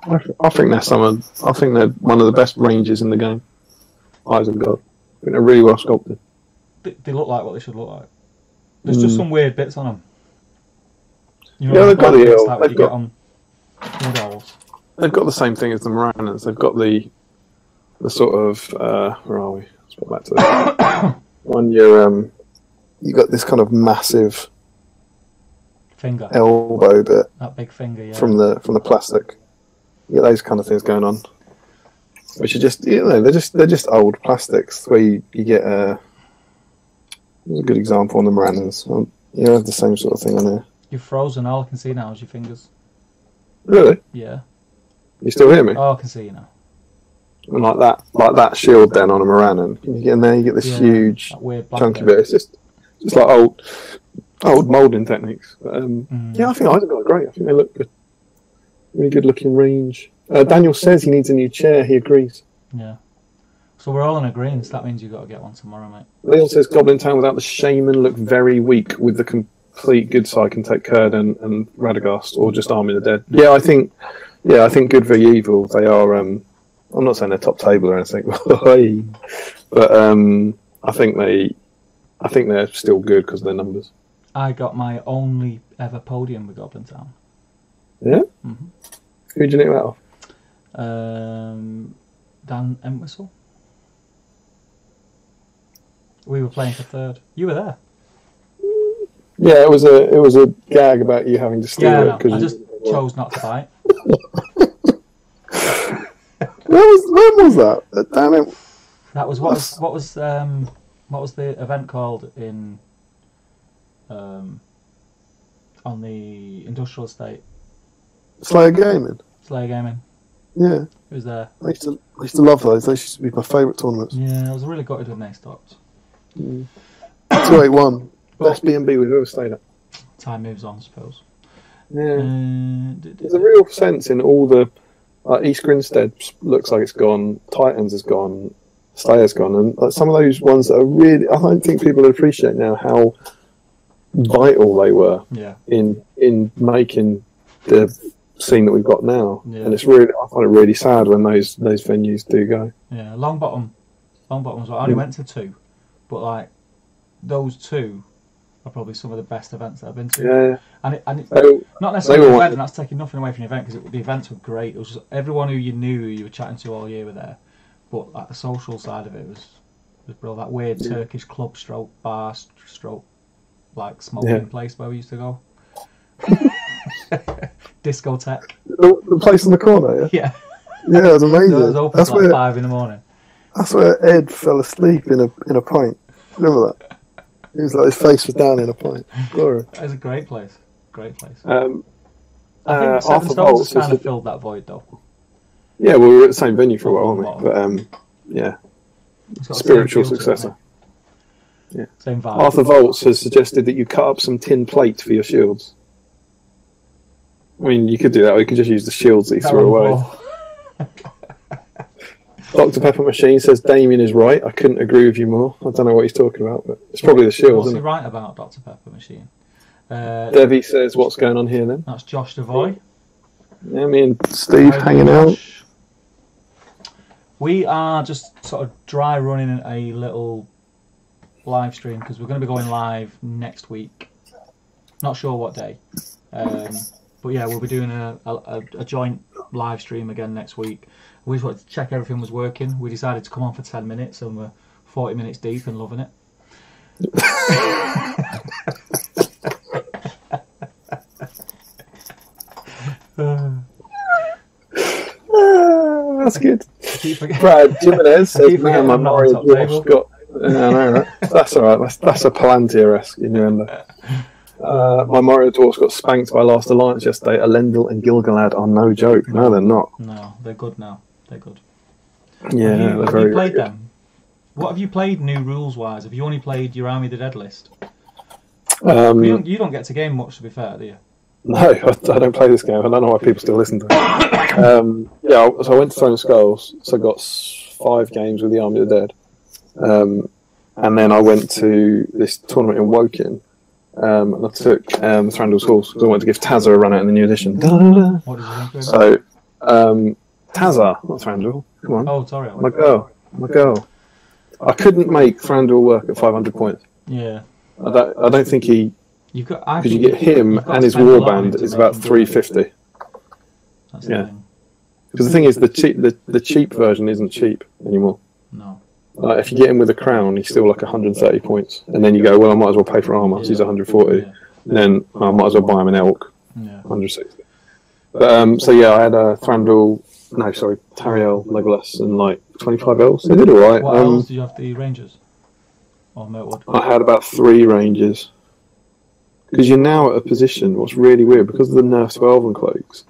I think they're one of the best ranges in the game. Eyes of God. I think they're really well sculpted. They look like what they should look like. There's just some weird bits on them. You know, they've got the eel. They've got the same thing as the Moranans. They've got the sort of where are we? Let's go back to this. One year, you got this kind of massive finger elbow bit. That big finger, yeah. From the plastic. You get those kind of things going on, which are just they're just old plastics where you get there's a good example on the Moranans. You have the same sort of thing on here. You're frozen. All I can see now is your fingers. Really? Yeah. You still hear me? Oh, I can see you now. And like that shield then on a Moranan. You get in there, you get this huge chunky bit. It's just like old moulding techniques. But, yeah, I think Isaac got great. I think they look good. Really good looking range. Daniel says he needs a new chair. He agrees. Yeah. So we're all in agreement. So that means you've got to get one tomorrow, mate. Leon says Goblin Town without the Shaman look very weak. With the complete good side can take Kurd and Radagast or just Army of the Dead. Yeah, I think good v evil. They are. I'm not saying they're top table or anything, but I think they're still good because of their numbers. I got my only ever podium with Goblin Town. Yeah. Mm-hmm. Who did you nick that off? Dan Entwistle. We were playing for third. You were there. Yeah, it was a gag about you having to steal it. No, I just chose not to fight. When was that? Damn it! That was what was the event called in on the industrial estate? Slayer Gaming. Slayer Gaming. Yeah. It was there. I used to love those. They used to be my favourite tournaments. Yeah, I was really gutted when they stopped. 281. Best B&B we've ever stayed at. Time moves on, I suppose. Yeah. There's a real sense in all the East Grinstead looks like it's gone. Titans has gone. Slayer's gone, and some of those ones that are really, I don't think people appreciate now how vital they were in making the scene that we've got now. Yeah. And it's really, I find it really sad when those venues do go. Yeah, Longbottom was. I only went to two, but like those two are probably some of the best events that I've been to. Yeah, and it's not necessarily the event, and that's taking nothing away from the event because the events were great. It was just everyone who you were chatting to all year were there, but like the social side of it was brilliant. That weird Turkish club stroke bar stroke like smoking place where we used to go. Discotheque. The place in the corner, yeah. Yeah, it was amazing. It was open at like 5 in the morning. That's where Ed fell asleep in a pint. Remember that? He was like his face was down in a pint. Glory. It was a great place. Great place. I think Seven Stones kind of filled that void though. Yeah, well, we were at the same venue for a while, weren't we? But yeah, spiritual successor. Yeah. Same vibe. Arthur Volts has suggested that you cut up some tin plate for your shields. I mean, you could do that, or you could just use the shields that you threw away. Dr. Pepper Machine says Damian is right. I couldn't agree with you more. I don't know what he's talking about, but it's probably the shield, What's isn't he it? right about, Dr. Pepper Machine? Debbie says, what's going on here then? That's Josh Devoy. Yeah, me and Steve hanging out. We are just sort of dry running a little live stream because we're going to be going live next week. Not sure what day. But yeah, we'll be doing a joint live stream again next week. We just wanted to check everything was working. We decided to come on for 10 minutes and we're 40 minutes deep and loving it. That's good. Brad Jimenez says, man, my Mario Dwarf's got... I know, right? That's alright. That's a Palantir-esque innuendo. My Mario Dwarfs got spanked by Last Alliance yesterday. Elendil and Gilgalad are no joke. No, they're not. No, they're good now. They're good. Yeah, have you played them? What have you played new rules-wise? Have you only played your Army of the Dead list? You don't get to game much, to be fair, do you? No, I don't play this game. I don't know why people still listen to it. Yeah, so I went to Throne Skulls, so I got 5 games with the Army of the Dead. And then I went to this tournament in Woking, and I took Thranduil's Horse because I wanted to give Tazza a run out in the new edition. What did you think? So, Tazza, not Thranduil. Come on. Oh, sorry. My girl. I couldn't make Thranduil work at 500 points. Yeah. I don't think he... Because you get him and his warband is about 350. Yeah. Because the thing is, the cheap version isn't cheap anymore. No. If you get him with a crown, he's still like 130 points. And then you go, well, I might as well pay for armour, so he's 140. Yeah. Then I might as well buy him an elk, 160. But, so yeah, I had a Tariel, Legolas, and like 25 elves. They did alright. What elves do you have, the Rangers? Or Mirtwood? I had about 3 Rangers. Because you're now at a position, what's really weird, because of the nerfs to Elven Cloaks,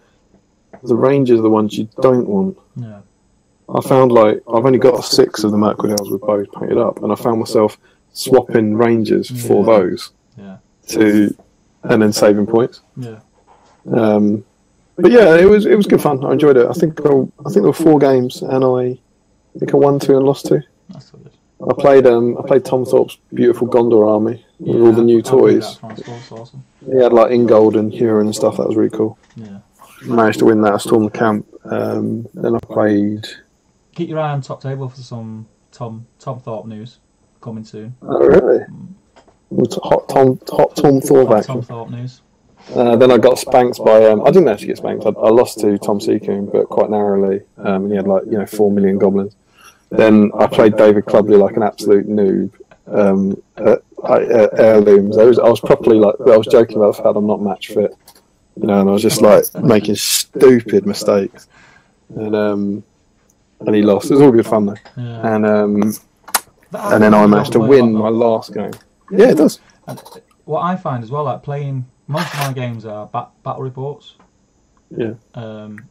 the Rangers are the ones you don't want. Yeah. I found like, I've only got 6 of the Mirkwood Elves with bows painted up, and I found myself swapping Rangers for those. Yeah. And then saving points. Yeah. But yeah, it was good fun. I enjoyed it. I think there were 4 games, and I think I won 2 and lost 2. That's so good. I played Tom Thorpe's beautiful Gondor army with all the new toys. That's awesome. He had like Ingold and Huron and stuff. That was really cool. Yeah. Managed to win that. I stormed the camp. Then I played. Keep your eye on top table for some Tom Thorpe news coming soon. Oh really? Hot Tom Thorpe action. Tom Thorpe news. Then I got spanked by. I didn't actually get spanked. I lost to Tom Seacoon, but quite narrowly. He had like 4 million goblins. Then I played David Clubley like an absolute noob at Heirlooms. I was properly like, I was joking about the fact I'm not match fit, and I was just like making stupid mistakes, and he lost. It was all good fun though, and then I managed to win my last game. Yeah, it does. And what I find as well, like playing, most of my games are battle reports. Yeah. And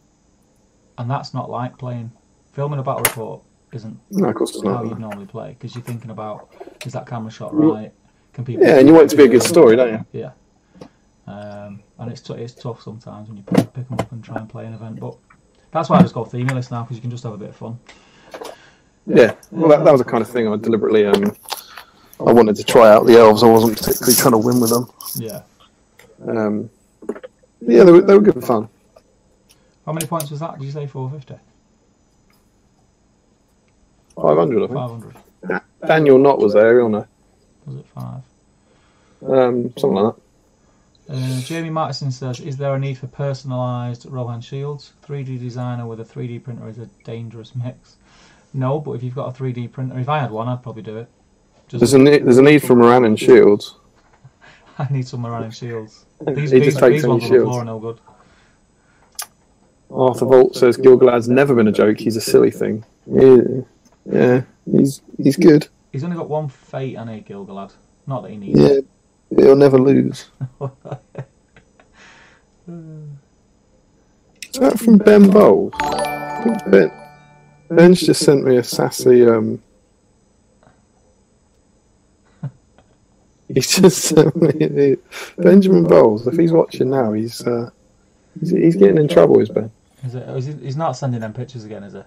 that's not like playing. Filming a battle report isn't how you'd normally play, because you're thinking about, is that camera shot right? Can people? Yeah, and you want it to be a good story, don't you? Yeah. And it's tough sometimes when you pick them up and try and play an event, but that's why I just go themeless now, because you can just have a bit of fun. Yeah, well, that was the kind of thing I deliberately I wanted to try out the elves. I wasn't particularly trying to win with them. Yeah. Yeah, they were good fun. How many points was that? Did you say 450? 500, I think. 500. Daniel Knott was there, you'll know. Was it 5? Something like that. Jamie Martinson says, is there a need for personalised Rohan shields? 3D designer with a 3D printer is a dangerous mix. No, but if you've got a 3D printer, if I had one, I'd probably do it. There's a need for Morannon shields. I need some Morannon shields. These ones on the floor are no good. Arthur Volt says Gilgalad's never been a joke. He's a silly thing. Yeah, he's good. He's only got 1 fate, and a Gilgalad. Not that he needs. Yeah, he'll never lose. Is that from Ben Bowles? I think Ben's just sent me a sassy. He's just sent me Benjamin Bowles. If he's watching now, he's getting in trouble. Is Ben? He's not sending them pictures again, is he?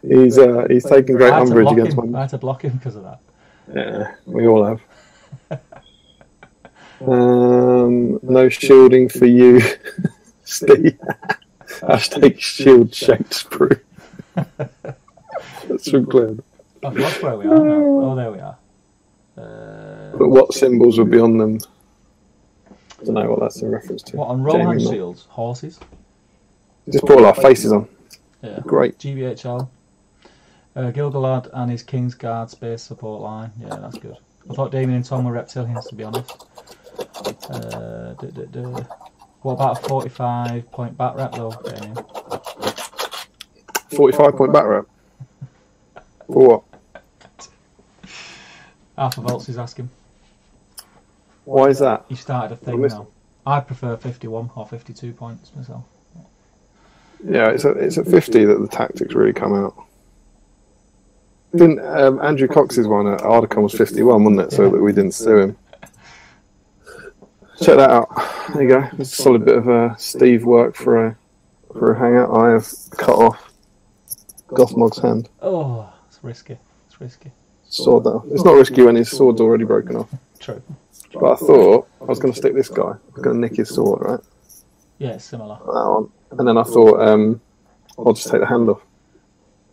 He's taken great umbrage against I my. had to block him because of that. Yeah, we all have. No shielding for you, Steve. Hashtag shield Shakespeare. That's from Glenn. I've lost where we are now. Oh, there we are. But what symbols would be on them? I don't know what that's in reference to. What, on Rohan shields? Horses? Just put all our faces on. Yeah. Great. GBHL. Gilgalad and his King's Guard space support line. Yeah, that's good. I thought Damian and Tom were reptilians, to be honest. What about a 45-point bat rep, though, Damian? 45-point bat rep? For what? Alpha Volts is asking. Why is that? You started a thing now. I prefer 51 or 52 points myself. Yeah, it's at 50 that the tactics really come out. Didn't Andrew Cox's one at Ardacon was 51, wasn't it? So that we didn't sue him. Check that out. There you go. It's a solid bit of Steve work for a hangout. I have cut off Gothmog's hand. Oh, it's risky. It's risky. Sword though. It's not risky when his sword's already broken off. True. But I thought I was going to stick this guy. I was going to nick his sword, right? Yeah, it's similar. That one. And then I thought I'll just take the hand off.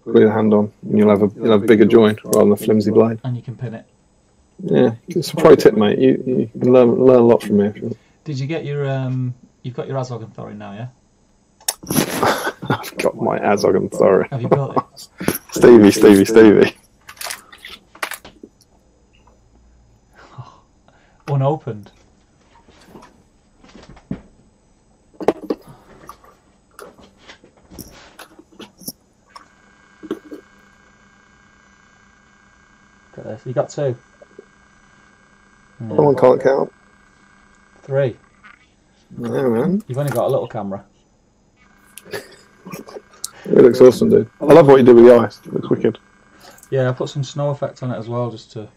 Put the hand on, and you'll have a bigger joint rather than a flimsy blade. And you can pin it. Yeah, it's a pro tip, mate. You can learn a lot from me. Did you get your you've got your Azog and Thorin now, yeah? I've got my Azog and Thorin. Have you built it? Stevie. Unopened. Look at this. You got 2. Someone can't count. 3. Yeah, man. You've only got a little camera. It looks awesome, dude. I love what you did with the ice. It looks wicked. Yeah, I put some snow effect on it as well, just to,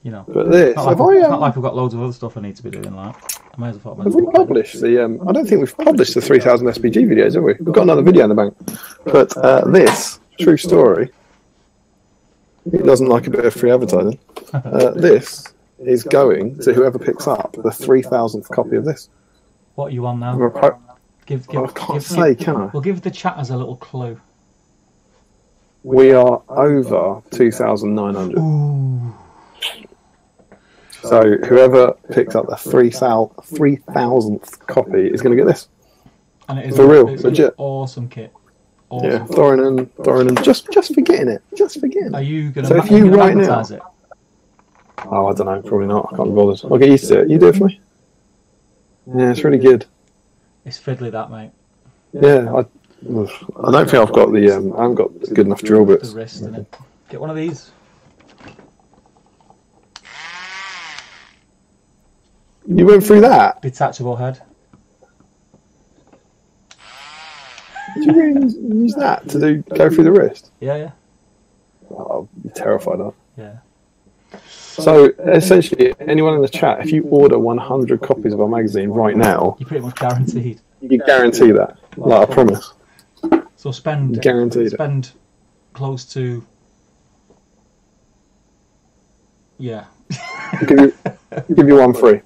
you know. But this, it's not like I've got loads of other stuff I need to be doing. Like, I may as well. Have we published the? I don't think we've published the 3000 SPG videos, have we? We've got another video in the bank. But this, true story. It doesn't like a bit of free advertising. This is going to whoever picks up the 3000th copy of this. What are you on now? I can't say, can I? We'll give the chat as a little clue. We are over 2,900. Ooh. So whoever picks up the 3,000th copy is going to get this. And it is for real, it's legit. An awesome kit. Awesome. Yeah, Thorin and just for getting it. Just for getting it. Are you going to advertise it? Oh, I don't know. Probably not. I can't be bothered. I'll get used to it. You do it for me? Yeah, it's really good. It's fiddly, that, mate. Yeah, I don't think I've got the. I haven't got good enough drill bits. The wrist in it. Get one of these. You went through that? Detachable head. Did you really use that to go through the wrist? Yeah. Oh, I'd be terrified of. Yeah. So essentially, anyone in the chat, if you order 100 copies of our magazine right now, you're pretty much guaranteed. You guarantee that, like I promise. So spend close to. Yeah. give you one free.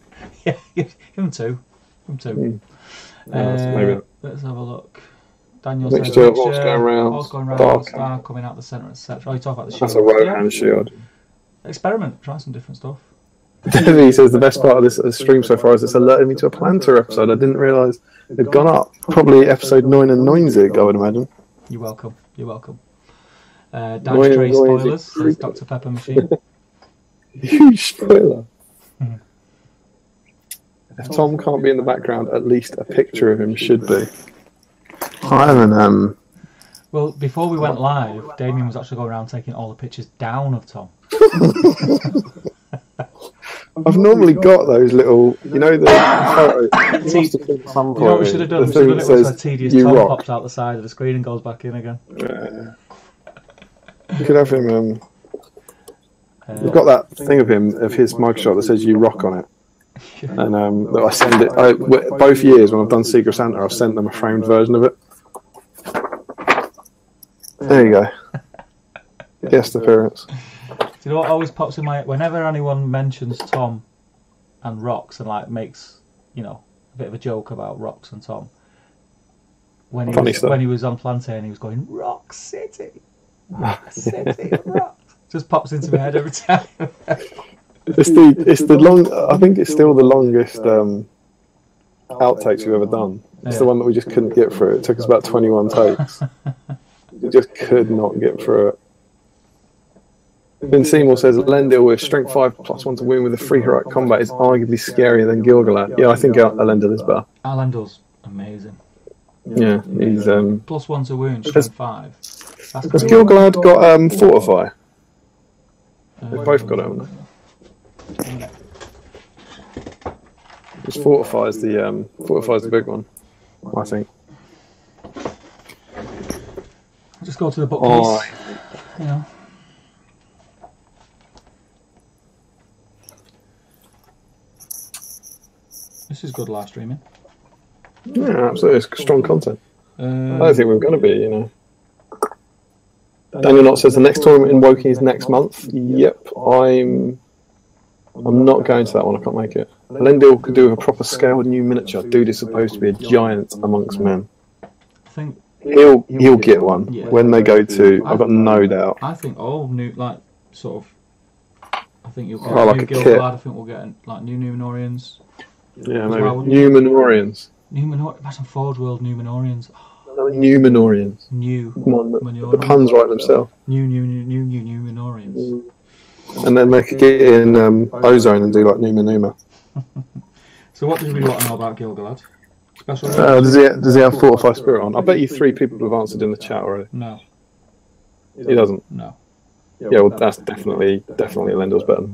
Yeah, give him 2. Maybe. Let's have a look. Daniel Mixture, says what's going round, star coming out the centre, etc. Oh, you talk about the shield. That's a Rohan shield. Experiment, try some different stuff. Debbie says the best part of this stream so far is it's alerted me to a Planter episode. I didn't realise it'd gone up. Probably episode 9 and 9 I would imagine. You're welcome. Dice Tray spoilers, says Dr. Pepper Machine. Huge spoiler. If Tom can't be in the background, at least a picture of him should be. I haven't. Well, before we went live, Damian was actually going around taking all the pictures down of Tom. I've normally got those little, you know, the photo. You know what we should have done? We should have done it with a tedious Tom pops out the side of the screen and goes back in again. Yeah. You could have him. We've got that thing of him, of his microshot that says "You Rock" on it. And I send it both years when I've done Secret Santa. I've sent them a framed version of it. There you go. Guest appearance. Do you know what always pops in my head? Whenever anyone mentions Tom and Rocks and like makes, you know, a bit of a joke about Rocks and Tom. When he was on Plantain, he was going, Rock City. Rock City, Rocks. Just pops into my head every time. It's the long. I think it's still the longest outtakes we've ever done. It's the one that we just couldn't get through. It took us about 21 takes. We just could not get through it. Ben Seymour says Elendil with strength 5 +1 to win with a free heroic combat is arguably scarier than Gilgalad. Yeah, I think Elendil is better. Elendil's amazing. Yeah, he's +1 to wound, strength 5. Has Gilgalad got Fortify? They've both got it, haven't they? Just Fortify's the big one, I think. I'll just go to the bookcase. You know. This is good live streaming. Yeah, absolutely. It's strong content. I don't think we're going to be, you know. Daniel Knott says the next tournament in Woking is next month. Yep, I'm not going to that one. I can't make it. Elendil could do with a proper scaled new miniature. Dude is supposed to be a giant amongst men. I think he'll get one when they go to. I've got no doubt. I think all new sort of. I think you'll get like new a Gilgalad. kit. I think we'll get like new Numenorians. Yeah, maybe Numenorians. Imagine Forge World Numenorians. Numenorians. Come on, the puns write themselves. New Numenorians. And then they could get in Ozone and do like Numa. So what do we want to know about Gilgalad? Special. Does he have Fortify Spirit on? I bet you 3 people have answered in the chat already. No. He doesn't. No. Yeah, well, that's definitely Elendil's better.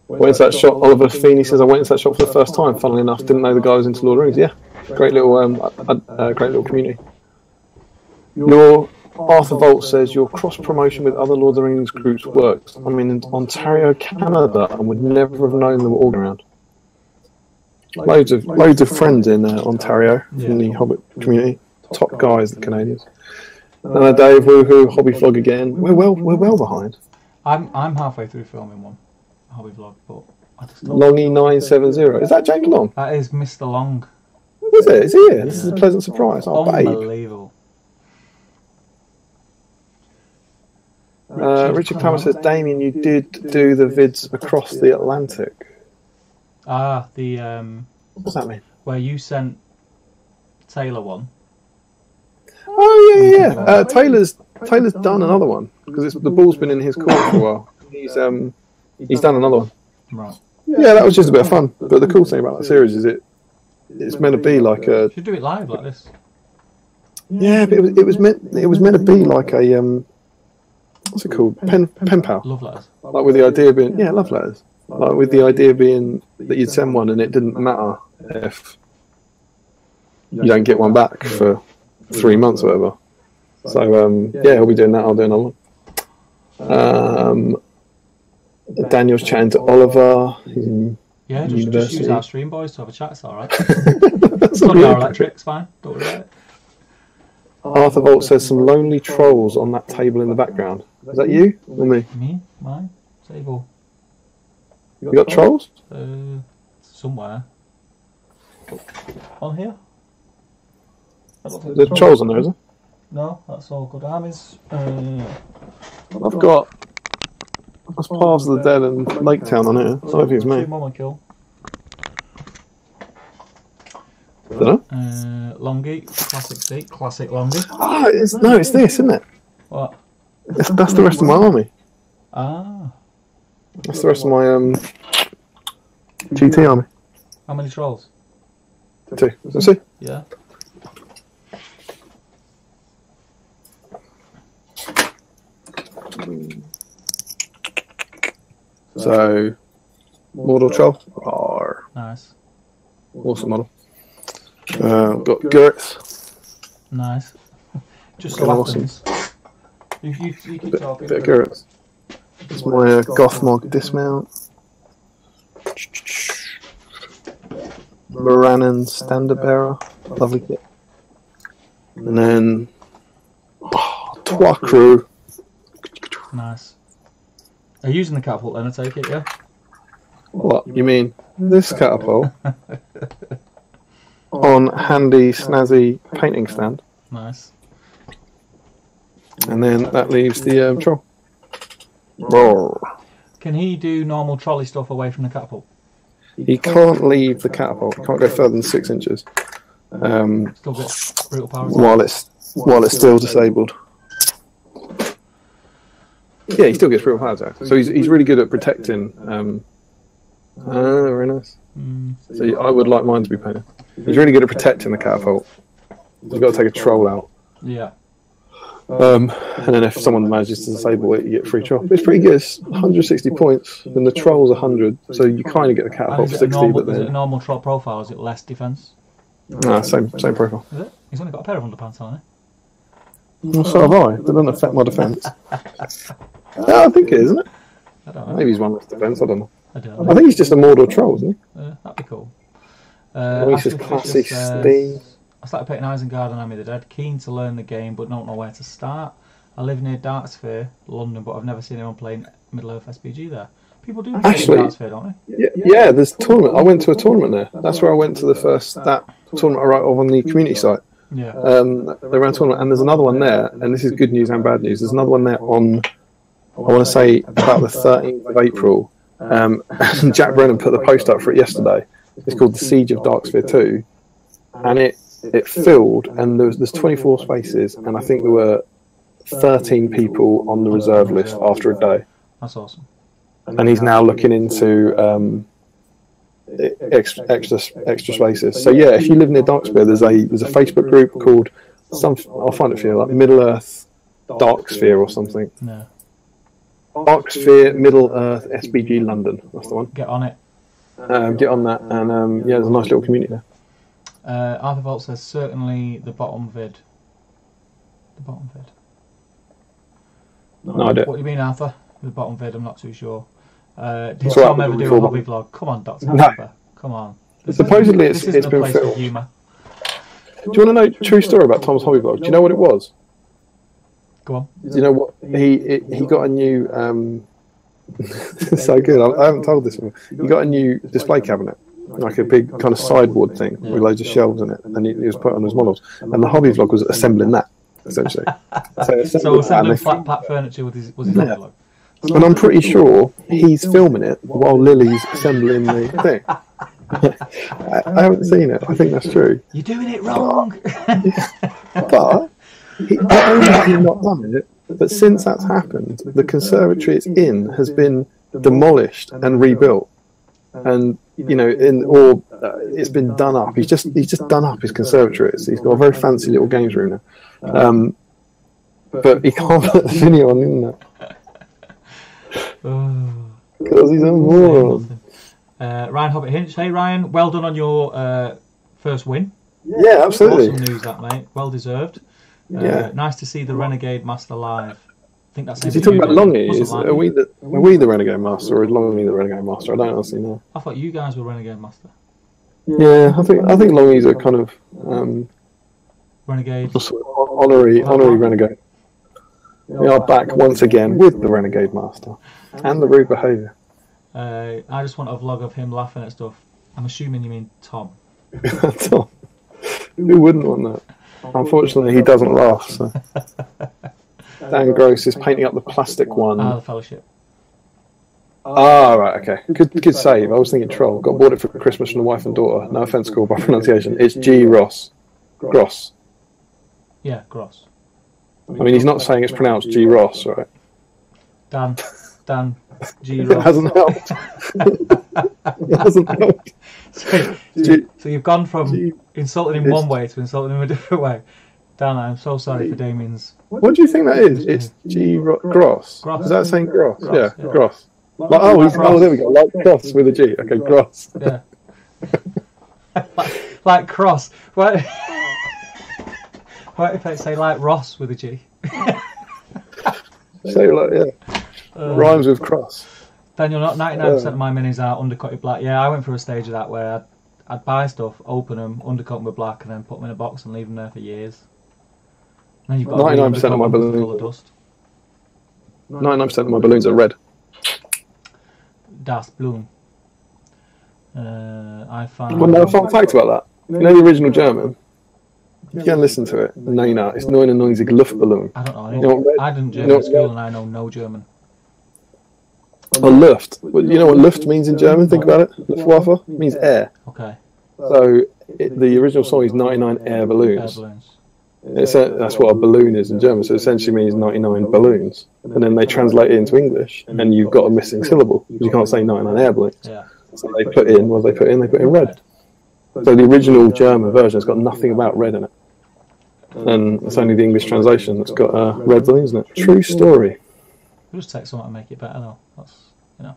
Went into that shop. Oliver Feeney says I went into that shop for the first time. Funnily enough, didn't know the guy was into Lord of the Rings. Yeah, great little community. Your Arthur Volt says your cross promotion with other Lord of the Rings groups works. I'm in Ontario, Canada, and would never have known them all around. Loads of friends in Ontario in the Hobbit community. Top guys, the Canadians. Dave, woohoo, hobby vlog again. We're well behind. I'm halfway through filming one hobby vlog, but I just don't. Longy 970. Is that Jake Long? That is Mr. Long. Is it? Is he here? This is a pleasant surprise. Oh, babe. Unbelievable. Richard Palmer says, Damian, you did do the vids across the Atlantic. Ah, What does that mean? where you sent Taylor one. Oh yeah. Taylor's done another one because the ball's been in his court for a while. He's done another one. Right. Yeah, that was just a bit of fun. But the cool thing about that series is it's meant to be like a. You should do it live like this. Yeah, but it was meant to be like a what's it called? Pen pal. Love letters. Like with the idea being love letters. Like with the idea being that you'd send one and it didn't matter if you don't get one back for 3 months or whatever. So he'll be doing that. I'll do another one. Daniel's chatting to Oliver. Yeah, just use our stream boys to have a chat. It's all right. It's not our electric. It's fine. Don't worry about it. Arthur Volt says some lonely trolls on that table in the background. Is that you or me? Me? Mine? Table. You got trolls? Somewhere. On here? There's trolls on there, is there? No, that's all good armies. I've got that's Paths of the Dead and Lake Town on here. I don't think it's me. Mama kill. Dunno. Longy, classic seat, classic Longy. Ah, it's this, isn't it? What? That's the rest of my army. Ah. That's the rest of my GT army. How many trolls? 2. Let's see. Yeah. So, Mordor Troll. Nice. Awesome model. Got Gurrits. Nice. Just so happens. You keep talking. Bit of Gurrits. It's my Gothmog dismount. Morannon Standard Bearer. Lovely kit. And then trois crew. Nice. Are you using the catapult then, I take it, yeah? What, you mean this catapult? On handy, snazzy painting stand. Nice. And then that leaves the troll. Roar. Can he do normal trolley stuff away from the catapult? He can't leave the catapult. He can't go further than 6 inches. Still get brutal power. While it's still disabled. Yeah, he still gets brutal power attack. So he's really good at protecting. Very nice. So I would like mine to be painted. He's really good at protecting the catapult. You've got to take a troll out. Yeah. And then if someone manages to disable it, you get free troll. But it's pretty good. It's 160 points, and the troll's 100. So you kind of get the catapult for 60. But then is it a normal troll profile? Is it less defense? Nah, same profile. Is it? He's only got a pair of underpants on, Well, so have I. That doesn't affect my defence. Yeah, I think it is, isn't it? I don't know. Maybe he's one less defence. I don't know. I don't know. I think he's just a Mordor troll, isn't he? That'd be cool. He's just classy Steve. I started painting Isengard and Army of the Dead. Keen to learn the game, but don't know where to start. I live near Darksphere, London, but I've never seen anyone playing Middle-earth SPG there. People do play Darksphere, don't they? Yeah, there's a tournament. I went to a tournament there. That's where I went to the first tournament I wrote of on the community site. Yeah. They ran a tournament, and there's another one there, and this is good news and bad news. There's another one there on, I want to say, about the 13th of April. And Jack Brennan put the post up for it yesterday. It's called the Siege of Darksphere 2, and it filled, and there's 24 spaces, and I think there were 13 people on the reserve list after a day. That's awesome. And he's now looking into extra spaces. So yeah, if you live near Darksphere, there's a Facebook group called I'll find it for you, like Middle Earth Darksphere or something. Yeah. Darksphere Middle Earth SBG London. That's the one. Get on it. Get on that, and yeah, there's a nice little community there. Arthur Vault says certainly the bottom vid. The bottom vid. No idea. What do you mean, Arthur? The bottom vid, I'm not too sure. Did Tom ever do a hobby vlog? Come on, Dr. Harper. Come on. Supposedly it's been filmed. Humour. Do you want to know a true story about Tom's hobby vlog? Do you know what it was? Go on. Do you know what he got a new? So good. I haven't told this one. He got a new display cabinet, like a big kind of sideboard thing with loads of shelves in it, and he was put on his models. And the hobby vlog was assembling that, essentially. So assembling flat pack furniture was his hobby vlog. And I'm pretty sure he's filming it while Lily's assembling the thing. I haven't seen it. I think that's true. You're doing it wrong. But he not only has he not done it, but since that's happened, the conservatory it's in has been demolished and rebuilt, and it's been done up. He's just done up his conservatory. He's got a very fancy little games room now, but he can't put the video on the internet because he's a moron. Ryan Hobbit Hinch, hey Ryan, well done on your first win. Yeah, absolutely. Awesome news, that mate. Well deserved. Yeah. Nice to see the Renegade Master live. I think that's. Is he talking about Longy? Are we the Renegade Master, or is Longy the Renegade Master? I don't honestly know. I thought you guys were Renegade Master. Yeah, I think Longy's a kind of Renegade. Honorary Renegade. We are back once again with the Renegade Master and the rude behaviour. I just want a vlog of him laughing at stuff. I'm assuming you mean Tom. Tom. Who wouldn't want that? Unfortunately, he doesn't laugh. So. Dan Gross is painting up the plastic one. The Fellowship. Right, okay. Good save. I was thinking Troll. Bought it for Christmas from the wife and daughter. No offence, called by pronunciation. It's G. Ross. Gross. Yeah, Gross. I mean, he's not saying it's pronounced G. Ross, right? Dan G. Ross. It hasn't helped. It hasn't helped. So you've gone from insulting him one way to insulting him a different way. Dan, I'm so sorry for Damian's. What do you think that is? It's Gross. Is that saying Gross? Yeah, Gross. Like, there we go. Like Gross with a G. Okay, Gross. Yeah. like Cross. What if I say like Ross with a G? Say like, yeah. Rhymes with cross. Daniel, not 99% of my minis are undercutted black. Yeah, I went through a stage of that where I'd buy stuff, open them, undercut them with black, and then put them in a box and leave them there for years. then you've got 99% of my balloons. Dust. 99% of my balloons are red. Das Blumen. I found. Well, no, fun fact about that. You know the original German? You can listen to it. Nina, it's 99 Luftballon. I don't know. I didn't German at school and I know no German. Or Luft. Well, you know what Luft means in German? Think about it. Luftwaffe means air. Okay. So the original song is 99 air balloons. That's what a balloon is in German. So it essentially means 99 balloons. And then they translate it into English, and you've got a missing syllable. You can't say 99 air balloons. Yeah. So they put in, what they put in red. So the original German version has got nothing about red in it. And it's only the English translation that's got red balloons in it. True story. We'll just take something to make it better though. That's, you know.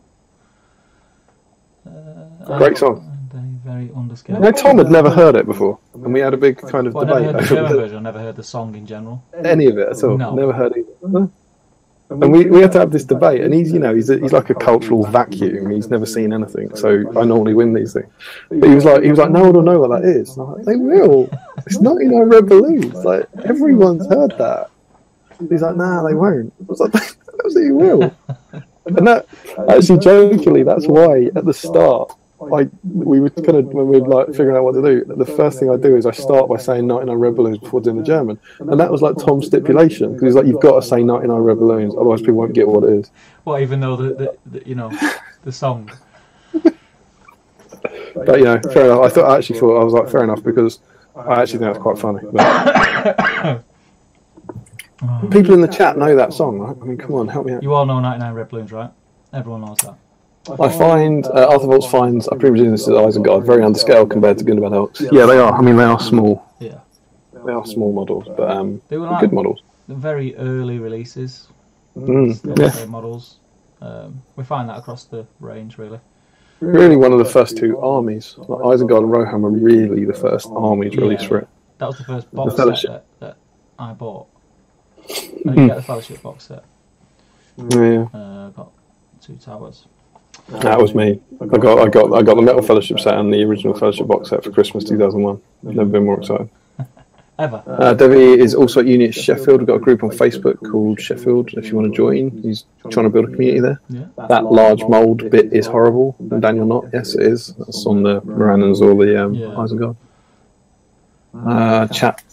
Great song. Very underscaled. You know, Tom had never heard it before, and we had a big kind of debate. I never heard the German version. I never heard the song in general. Any of it at all? No. Never heard it. No. And we had to have this debate, and he's like a cultural vacuum. He's never seen anything, so I normally win these things. But he was like, no one will know what that is. And I'm like, they will. It's 99 red balloons. Like everyone's heard that. He's like, nah, they won't. I was like, absolutely will. And that actually, jokingly, that's why at the start. We were kind of, when we were like figuring out what to do, the first thing I do is I start by saying 99 red balloons before doing the German, and that was like Tom's stipulation, because he's like, you've got to say 99 red balloons, otherwise people won't get what it is. Well, even though the you know the song. But you know, fair enough. I was like, fair enough, because I actually think that's quite funny. But people in the chat know that song, right? I mean, come on, help me out. You all know 99 red balloons, right? Everyone knows that. I find Arthur Volts finds I presume this is Isengard very underscaled compared to Gundabad Elks. Yeah, they are. I mean, they are small. Yeah, they are small models, but they were like good models. The very early releases. Yeah. Models. We find that across the range, really. Really, one of the first two armies. Like Isengard and Rohan were really the first armies released for it. That was the first box set that I bought. I didn't get the Fellowship box set. Yeah. Got 2 towers. That was me. I got the Metal Fellowship set and the original Fellowship box set for Christmas 2001. Never been more excited. Ever. Debbie is also at uni at Sheffield. We've got a group on Facebook called Sheffield. If you want to join, he's trying to build a community there. Yeah. That large mould bit is horrible. And Daniel not. Yes, it is. That's on the Morannons or the Isengard. Chat.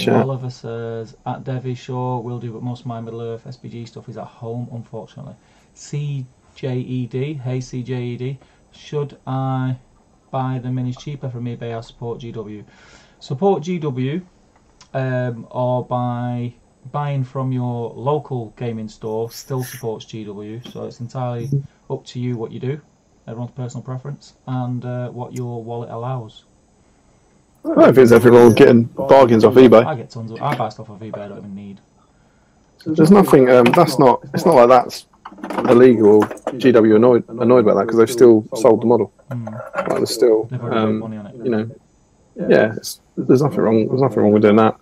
Oliver says, at Devi, sure, will do, but most of my Middle-earth SPG stuff is at home, unfortunately. CJED, hey CJED, should I buy the minis cheaper from eBay or support GW? Support GW, or by buying from your local gaming store still supports GW, so it's entirely up to you what you do, everyone's personal preference, and what your wallet allows. I don't think everyone's getting bargains off eBay. I get tons of. I buy stuff off eBay I don't even need. There's nothing. That's not. It's not like that's illegal. GW annoyed about that because they've still sold the model. Like they're still. They've already made money on it. You know. Yeah. There's nothing wrong. There's nothing wrong with doing that.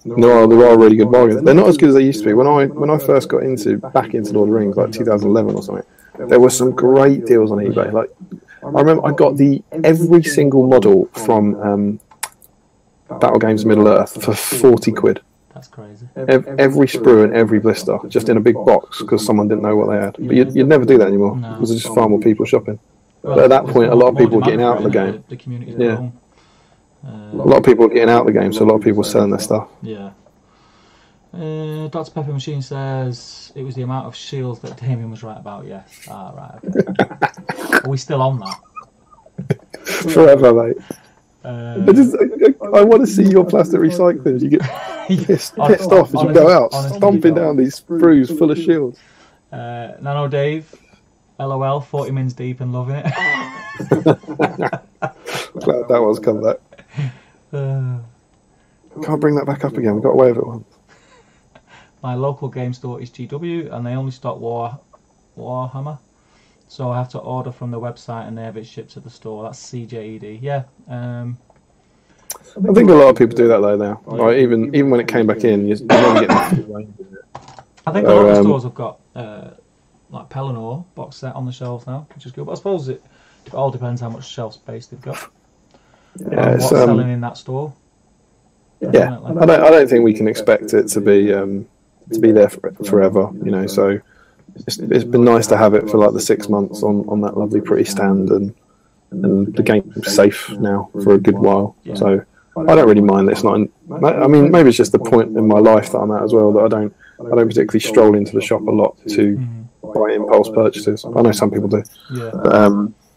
There are really good bargains. They're not as good as they used to be. When I first got back into Lord of the Rings, like 2011 or something, there were some great deals on eBay. Like I remember I got every single model from Battle Games Middle Earth for 40 quid. That's crazy. Every sprue and every blister, just in a big box because someone didn't know what they had. But you'd never do that anymore because there's just far more people shopping. But at that point, a lot of people were getting out of the game. The community's grown. A lot of people were getting out of the game, so a lot of people were selling their stuff. Yeah. Dr. Pepper Machine says it was the amount of shields that Damian was right about. Yes. Right. Okay. Are we still on that? Forever, mate. I want to see your plastic recycling as you get pissed off as you go out, stomping down these sprues full of shields. Nano Dave, LOL, 40 mins deep and loving it. Glad that was come back. Can't bring that back up again. We got away with it once. My local game store is GW, and they only stock Warhammer. So I have to order from the website and they have it shipped to the store. That's CJED. Yeah. I think a lot of people do that though now. Like even when it came back in, you never get the full range of it. I think a lot of stores have got like Pelennor box set on the shelves now, which is good. But I suppose it all depends how much shelf space they've got. Yeah, what's selling in that store. Yeah, I don't think we can expect it to be there forever. You know, so it's been nice to have it for like the 6 months on that lovely pretty stand, and the game's safe now for a good while. Yeah. So I don't really mind that it's not. I mean, maybe it's just the point in my life that I'm at as well, that I don't particularly stroll into the shop a lot to buy impulse purchases. I know some people do. Yeah.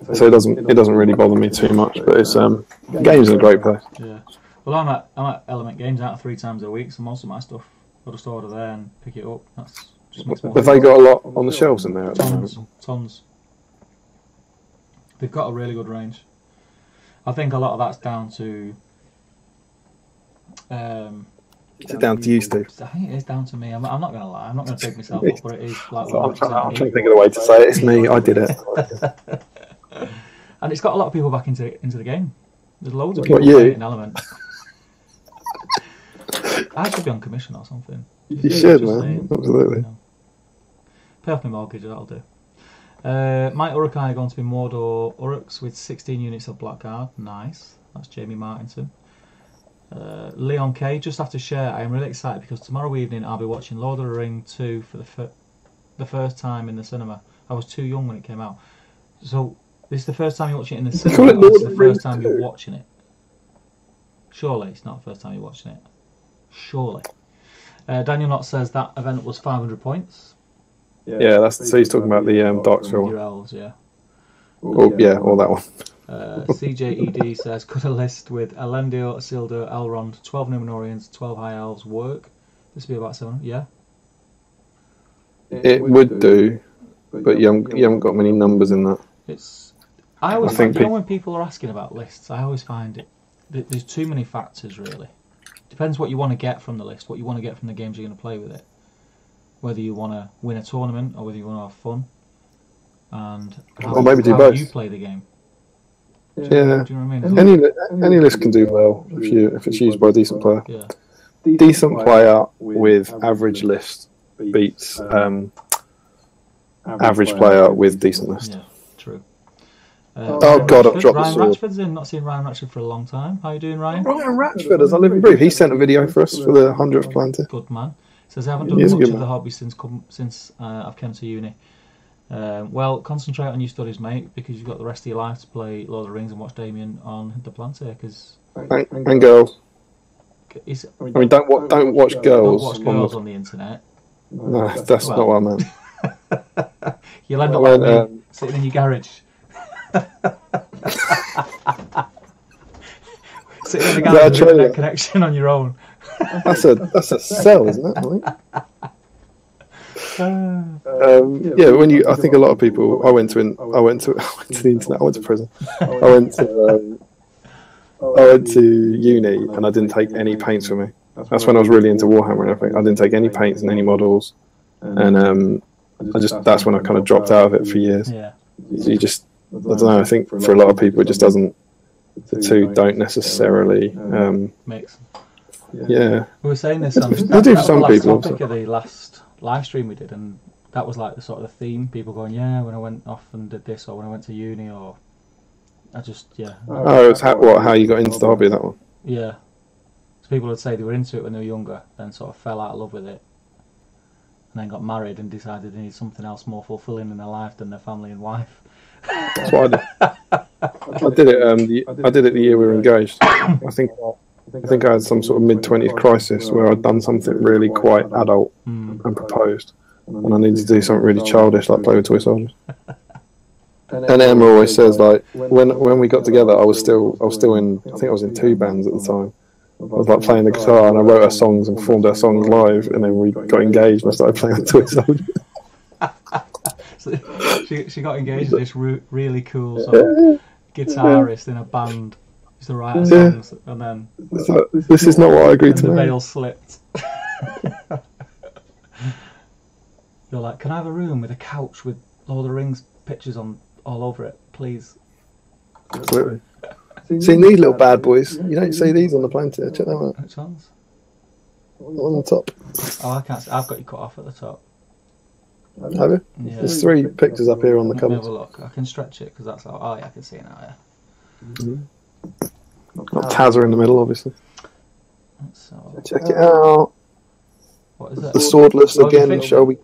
But, so it doesn't really bother me too much. But it's games are a great place. Yeah. Well, I'm at Element Games out 3 times a week, so most of my stuff I'll just order there and pick it up. That's just makes more Have they got a lot on the shelves in there at the moment? Tons. They've got a really good range. I think a lot of that's down to. Is it down to you, Steve? I think it is down to me. I'm not going to lie. I'm not going to take myself up, but it is like. I'm trying to think of the way to say it. It's me. I did it. And it's got a lot of people back into the game. There's loads of people What, you? playing in Element. I should be on commission or something. You should, man. Saying, Absolutely. You know. Pay off my mortgage, that'll do. My Urukai are going to be Mordor Uruks with 16 units of Blackguard. Nice. That's Jamie Martinson. Leon K, just after share, I am really excited because tomorrow evening I'll be watching Lord of the Rings 2 for the first time in the cinema. I was too young when it came out. So, this is the first time you're watching it in the cinema, or this is the first time you're watching it? Surely it's not the first time you're watching it. Surely. Daniel Knott says that event was 500 points. Yeah, so he's talking about the Darksville. Your elves, yeah. Or that one. CJED says, could a list with Elendil, Isildur, Elrond, 12 Numenorians, 12 High Elves work? This would be about 700, yeah? It would do, but you haven't got many numbers in that. I always find, when people are asking about lists, I always find there's too many factors, really. Depends what you want to get from the list, what you want to get from the games you're going to play with it. Whether you want to win a tournament or whether you want to have fun. And how you play the game. Yeah. Do you know what I mean? Any list can do well if it's used by a decent player. Yeah. Decent player with average list beats average player with decent list. Yeah, true. God, I've dropped Ryan the sword. Ratchford's in. Not seen Ryan Ratchford for a long time. How you doing, Ryan? Ryan Ratchford, as I live and breathe. He sent a video for us for the 100th Planter. Good man. Says I haven't done much of the hobby since I've come to uni. Well, concentrate on your studies, mate, because you've got the rest of your life to play Lord of the Rings and watch Damian on the Planter. And girls. I mean, don't watch girls. Don't watch girls on the internet. No, that's not what I meant. You'll end up like me, sitting in your garage. Sitting in the garage with internet connection on your own. That's a cell, isn't it? I think a lot of people. I went to the internet. I went to prison. I went to uni, and I didn't take any paints with me. That's when I was really into Warhammer and everything. I didn't take any paints and any models, and that's when I kind of dropped out of it for years. Yeah. So I don't know. I think for a lot of people, it just doesn't. The two don't necessarily mix. Yeah. We were saying this on some people. Topic of the last live stream we did, and that was like the sort of the theme. People going, yeah, when I went off and did this, or when I went to uni, or I just Oh, it's how you got into the hobby, that one. Yeah. So people would say they were into it when they were younger, then sort of fell out of love with it, and then got married and decided they needed something else more fulfilling in their life than their family and wife. That's what I did. I did it the year we were engaged. I think I had some sort of mid-20s crisis where I'd done something really quite adult and proposed, and I needed to do something really childish like play with toy soldiers. And Emma always says, like, when we got together, I was still in. I think I was in 2 bands at the time. I was like playing the guitar, and I wrote her songs and performed her songs live, and then we got engaged and I started playing with toy soldiers. So she got engaged to this really cool sort of guitarist in a band. Used to write songs, and then this is not what I agreed to. The veil slipped. You're like, can I have a room with a couch with Lord of the Rings pictures on all over it, please? Absolutely. Seen these little bad boys? You don't see these on the Planter. Check them out. Which ones? On the top. Oh, I can't see. I've got you cut off at the top. Have you? Yeah. There's 3 pictures up here on the Let me cover. have a look. I can stretch it because that's how. Oh yeah, I can see it now. Yeah. Got Tazza in the middle, obviously. Check it out. What is it? The swordless again, Good shall we?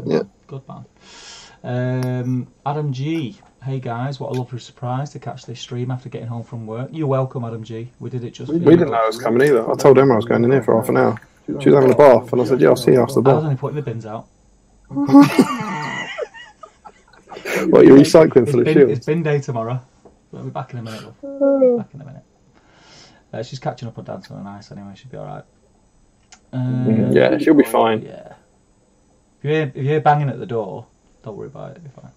Yeah. Good man. Adam G. Hey guys, what a lovely surprise to catch this stream after getting home from work. You're welcome, Adam G. We did it just for you. We didn't know it was coming either. I told Emma I was going in here for half an hour. She was having a bath, and I said, yeah, I'll see you after the I was bath. only putting the bins out. What, you're recycling for the shields? It's bin day tomorrow. We'll be back in a minute, love. Back in a minute. She's catching up on dancing on ice anyway, she'll be alright. Yeah, she'll be fine. Yeah. If you hear banging at the door, don't worry about it, it'll be fine.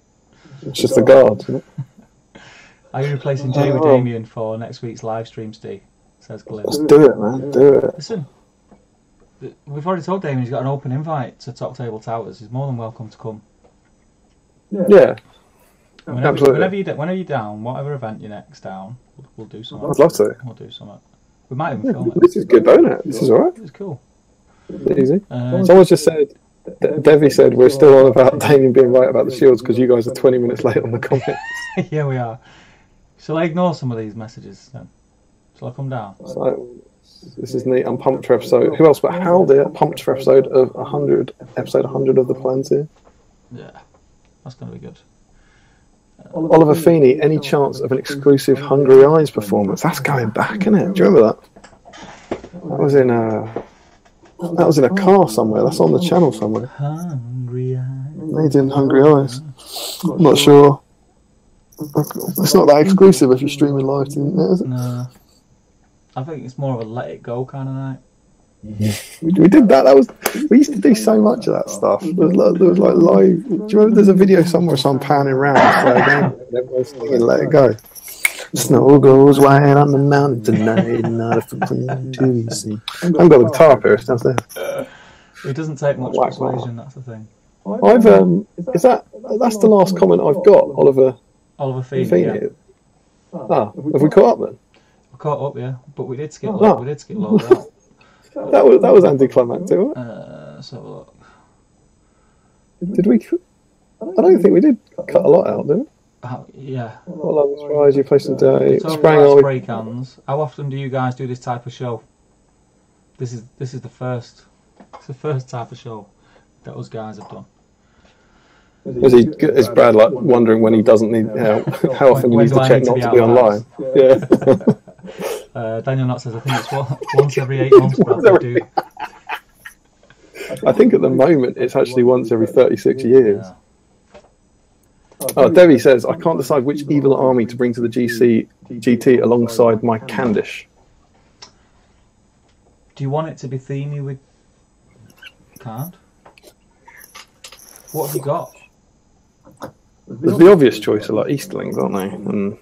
It's just the guard, isn't it? Are you replacing Jay with Damian for next week's live stream, Steve? Says Glenn. Let's do it, man. Do it. Listen, we've already told Damian he's got an open invite to Top Table Towers. He's more than welcome to come. Yeah. Absolutely. Whenever you're down, whatever event you're next down, we'll do something. I'd love to. We'll do something. We might even film it. This is good, though, isn't it? This is alright. It's cool. Easy. Someone just said, Devi said, we're still on about Damian being right about the shields because you guys are 20 minutes late on the comments. Yeah, we are. Shall I ignore some of these messages then? Shall I come down? So, this is neat. I'm pumped for episode. Who else but Hal there? Pumped for episode 100 of the plans here. Yeah, that's going to be good. Oliver Feeney, any chance of an exclusive Hungry Eyes performance? That's going back, isn't it? Do you remember that? That was in a car somewhere. That's on the channel somewhere. Hungry Eyes. They did Hungry Eyes. I'm not sure. It's not that exclusive if you're streaming live to the internet, is it? No. I think it's more of a let it go kind of night. We did that. We used to do so much of that stuff. There was like live. Do you remember? There's a video somewhere, so I'm panning around, and everyone's singing "Let It Go." Snow goes white on the mountain tonight, not a clean to see. I haven't got the guitar up here. It's downstairs. It doesn't take much persuasion. That's the thing. That's the last comment I've got, Oliver Feeney. Yeah. Have we caught up then? We caught up, yeah, but we did skip loads out. That was anticlimactic, wasn't it? So look. Did we? I don't think we did cut a lot out, did we? Yeah. Well, I'm surprised you placed a day. Spray cans. How often do you guys do this type of show? This is the first. It's the first type of show that us guys have done. Is Brad like wondering when he doesn't need help? How often he needs to check not to be online? Yeah. Daniel Knott says I think it's once every 8 months. Brad, do. I think at the moment it's actually once every 36 years. Oh, Debbie says, I can't decide which evil army to bring to the GT alongside my Candish. Do you want it to be themey with... Can't? What have you got? There's the obvious choice are like Easterlings, aren't they? And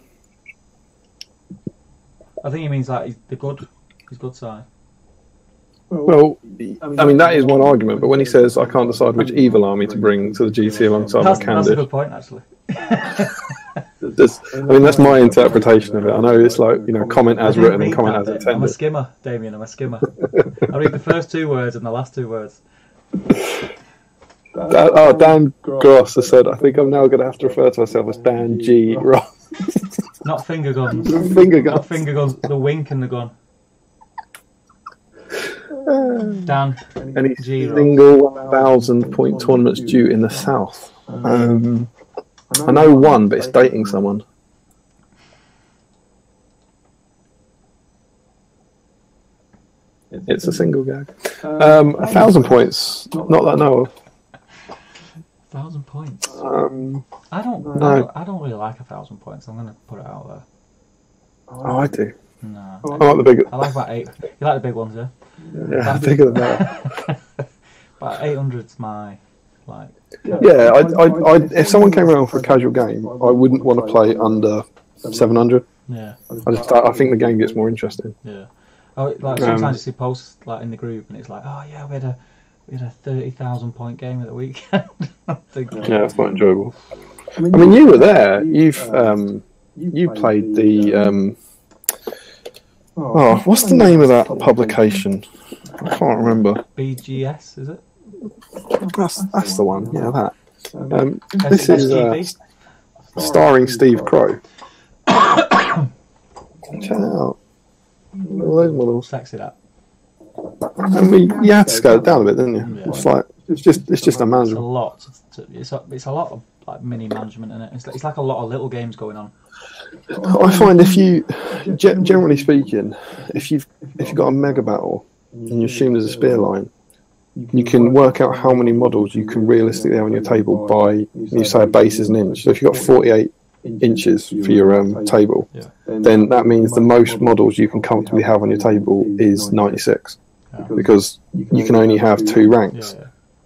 I think he means like the good. His good side. Well, I mean, that is one argument, but when he says, I can't decide which evil army to bring to the GT alongside my Candish... That's a good point, actually. That's my interpretation of it. I know it's like, comment as written and comment as intended. I'm a skimmer, Damian, I'm a skimmer. I read the first 2 words and the last 2 words. Dan Gross has said, I think I'm now going to have to refer to myself as Dan G. Ross. Not finger guns. Not finger guns, the wink and the gun. Dan, any single 1,000-point tournaments due in the south? I know one, but it's dating someone. It's a single gag. 1,000 points, not that I know of. 1,000 points. I don't really like 1,000 points. I'm going to put it out there. Oh, I do. No, I like the big. I like about 8. You like the big ones, yeah? Yeah, bigger than that. About 800's my like. Yeah, I if someone came around for a casual game, I wouldn't want to play under 700. Yeah. I think the game gets more interesting. Yeah. Oh, like sometimes you see posts like in the group, and it's like, oh yeah, we had a 30,000 point game at the weekend. Yeah, that's quite enjoyable. I mean, you were there. You played the. What's the name of that publication? I can't remember. BGS, is it? That's the one. Yeah, that. This is starring Steve Crow. Check it out. All those models. Sexy that. And you had to scale it down a bit, didn't you? Yeah. It's just It's a unmanageable. lot. It's a lot of like mini management in it. It's like a lot of little games going on. I find if you, generally speaking, if you've got a mega battle and you assume there's a spear line, you can work out how many models you can realistically have on your table by, you say a base is an inch. So if you've got 48 inches for your table, then that means the most models you can comfortably have on your table is 96, because you can only have 2 ranks.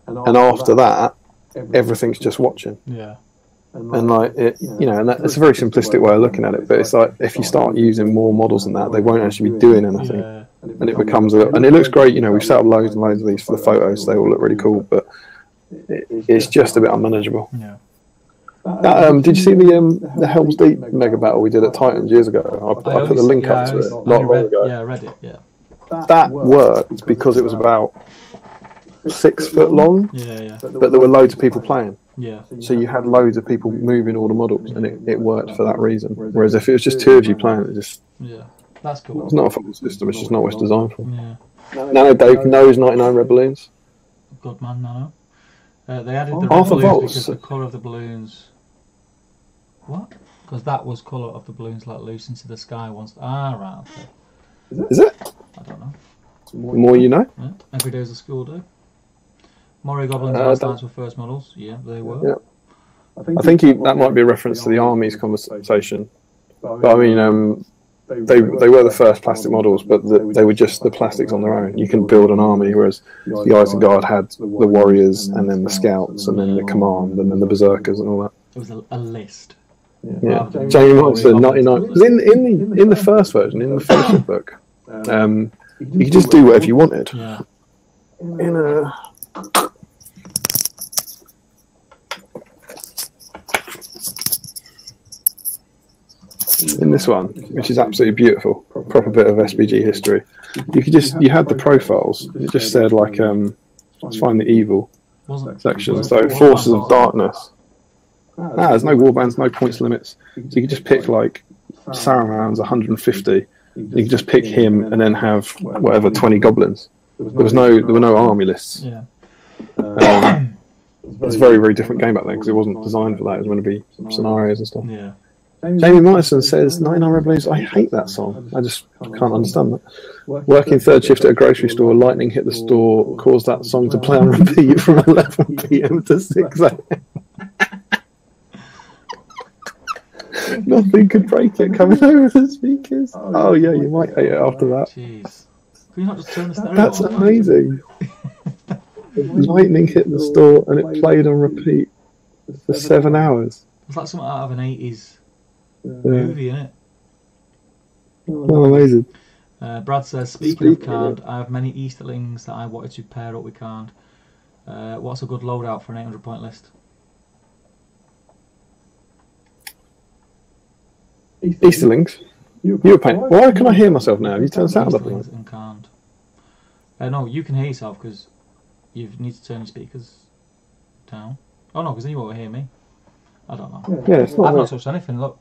And after that, everything's just watching. Yeah. And like it, and that's a very simplistic way of looking at it. But it's like if you start using more models than that, they won't actually be doing anything, and it becomes and it looks great. We've set up loads and loads of these for the photos; so they all look really cool. But it's just a bit unmanageable. Yeah. Did you see the Helm's Deep mega battle we did at Titans years ago? I put the link up to it not long ago. Yeah, I read it. Yeah. That worked because it was about 6 foot long. Yeah. But there were loads of people playing. Yeah. So you had loads of people moving all the models, and it worked for that reason. Whereas if it was just 2 of you playing, That's cool. It's not a full system. It's just not what it's designed for. Yeah. Nano Dave knows 99 red balloons. Good man, Nano. They added the red Arthur balloons Volts. because the colour of the balloons. What? Because that was colour of the balloons let loose into the sky once. Right. Okay. Is it? I don't know. The more you know. Yeah. Every day's a school day. Mori Goblin Town were first models. Yeah, they were. Yeah. I think that might be a reference to the army's conversation. But I mean, they were the first plastic models, but they were just the plastics on their own. You can build an army, whereas the Isengard had the warriors, and then the scouts, and then the command, and then the berserkers, and all that. It was a list. Yeah, Jamie Moore said 99. In the first version, in the fellowship book, you could just do whatever you wanted. Yeah. In this one, which is absolutely beautiful, proper bit of SBG history, you had the profiles. It just said like let's find the evil section. So forces of darkness. There's no warbands, no points limits. So you could just pick like Saruman's 150. You could just pick him and then have whatever 20 goblins. There were no army lists. Yeah. It was a very, very different game back then because it wasn't designed for that. It was meant to be scenarios and stuff. Yeah. Jamie Morrison says 99 Revolutions. I hate that song. I just can't understand that. Working third shift at a grocery store, lightning hit the store, caused that song to play on repeat from 11 p.m. to 6 a.m. Nothing could break it coming over the speakers. Oh yeah, you might hate it after that. Jeez. Can you not just turn the stereo That's on? amazing. Lightning hit the store and it played on repeat for 7 hours. It's like something out of an 80s movie, isn't it? Oh, amazing. Brad says, speaking of card, I have many Easterlings that I wanted to pair up with card. What's a good loadout for an 800 point list? Easterlings? You were paying. Why can I hear myself now? Have you turned sound up? Easterlings and card. No, you can hear yourself because you need to turn your speakers down. Oh no, because then you won't hear me. I don't know. Yeah, it's not. I've not touched anything. Look,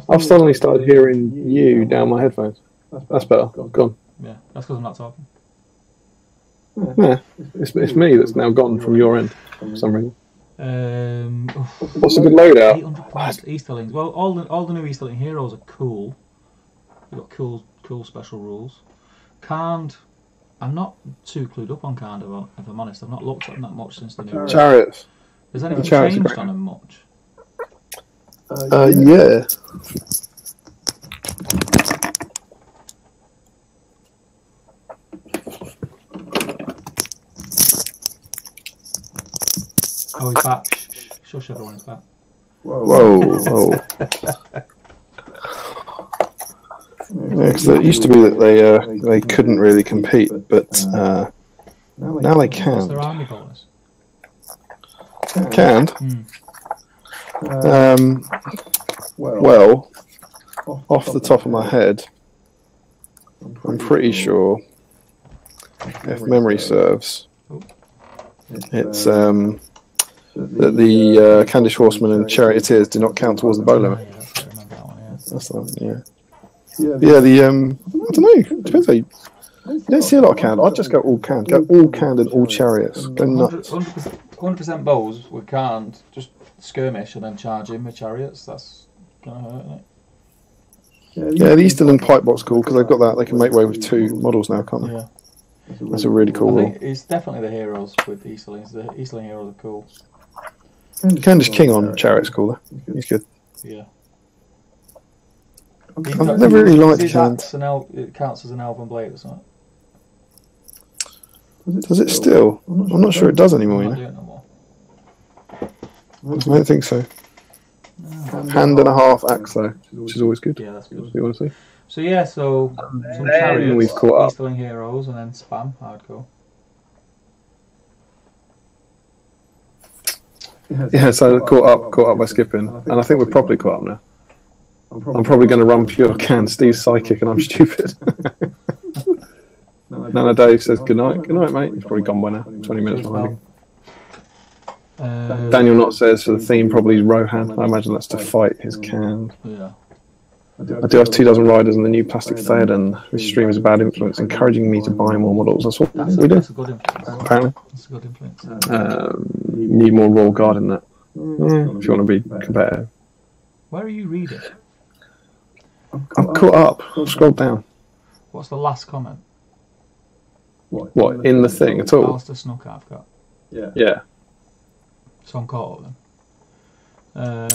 I've suddenly started hearing you down my headphones. That's better. Gone. yeah, that's because I'm not talking. Yeah, it's me that's now gone from your end for some reason. What's a good loadout? 800 points Easterlings. Well, all the new Easterling heroes are cool. They've got cool special rules. Karnd, I'm not too clued up on Karnd, if I'm honest. I've not looked at them that much since the new. Chariots. Has anything changed on them much? Yeah. Oh, he's back. Shush, everyone, he's back. Whoa. Yeah, 'cause it used to be that they couldn't really compete, but now they What's can. their army bonus? Can. Well, off the top of my head, I'm pretty sure, if memory serves, it's that the Candish Horsemen and Charioteers do not count towards the bow limit. Yeah, I remember that one, yeah. That's the one, yeah. Yeah, I don't know. Depends how you. You don't see a lot of canned. I'd just go all canned. Go all canned and all chariots. Go nuts. 100% bows we can't just skirmish and then charge in with chariots. That's gonna hurt, isn't it? Yeah, the Easterland pipe box cool because they've got that. They can make way with 2 models now, can't they? Yeah. That's a really cool I rule. think it's definitely the heroes with the Easterlings. The Easterling heroes are cool. Candace King on chariot's cool though. He's good. Yeah. I've never really liked canned. It counts as an elven blade or something. Does it still? I'm not sure it does anymore. I'm You not know? doing it no more. I don't think so. Hand and a half axe though, which is always good. Yeah, that's good. You want to see? So yeah, some then chariots, we've caught up. Easterling heroes, and then spam hardcore. Yeah, so caught up by skipping, and I think we're properly caught up now. I'm probably going to run pure can. Steve's psychic, and I'm stupid. Nana Dave says good night, mate. He's probably gone by now. 20 minutes behind me. Daniel Knott says for the theme probably Rohan. I imagine that's to fight his can. Yeah. I do have 2 dozen riders and the new plastic Theoden. This stream is a bad influence, encouraging me to buy more models. That's what we do. That's a good influence. Apparently. That's a good influence. Need more Royal Guard in that. If you want to be competitive. Where are you reading? I'm caught up. I've scrolled down. What's the last comment? What, in the thing at all? Alistair Snook I've got. Yeah. So I'm caught up then. A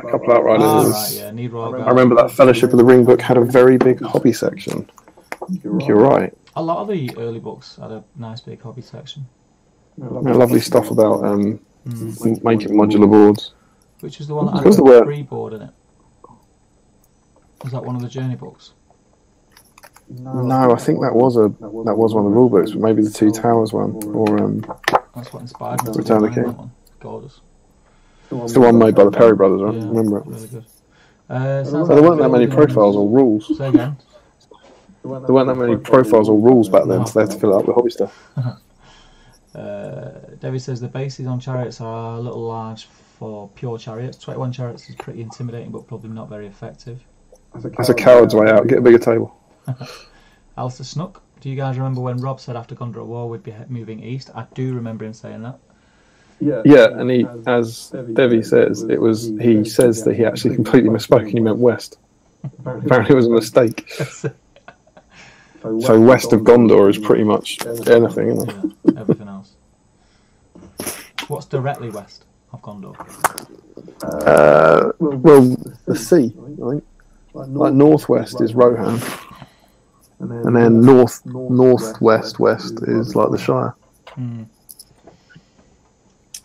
couple of Outriders. Right, yeah, need Royal Guard. I remember that Fellowship of the Ring book had a very big hobby section. You're right. A lot of the early books had a nice big hobby section. Lovely stuff about making modular boards. Which is the one that Because had the a word- free board in it. Was that one of the journey books? No, I think that was one of the rule books, but maybe the 2 Towers one, or That's what inspired me to Return of the design King. that one. Gorgeous. it's the one made by the Perry brothers, right? Yeah, Remember it? really good. So there weren't that many profiles or rules. Say again. There weren't that many profiles or rules back then, so they had to fill it up with hobby stuff. Debbie says the bases on chariots are a little large for pure chariots. 21 chariots is pretty intimidating, but probably not very effective. That's a coward's way out. Get a bigger table. Alistair Snook, do you guys remember when Rob said after Gondor War we'd be moving east? I do remember him saying that. Yeah, and he, as Devi says, he says that he actually completely misspoke and he meant west. Apparently it was a mistake. So west of Gondor is pretty much anything, isn't it? Yeah, everything else. What's directly west of Gondor? Well, the sea, I think. Like northwest is Rohan, and then northwest is like the Shire.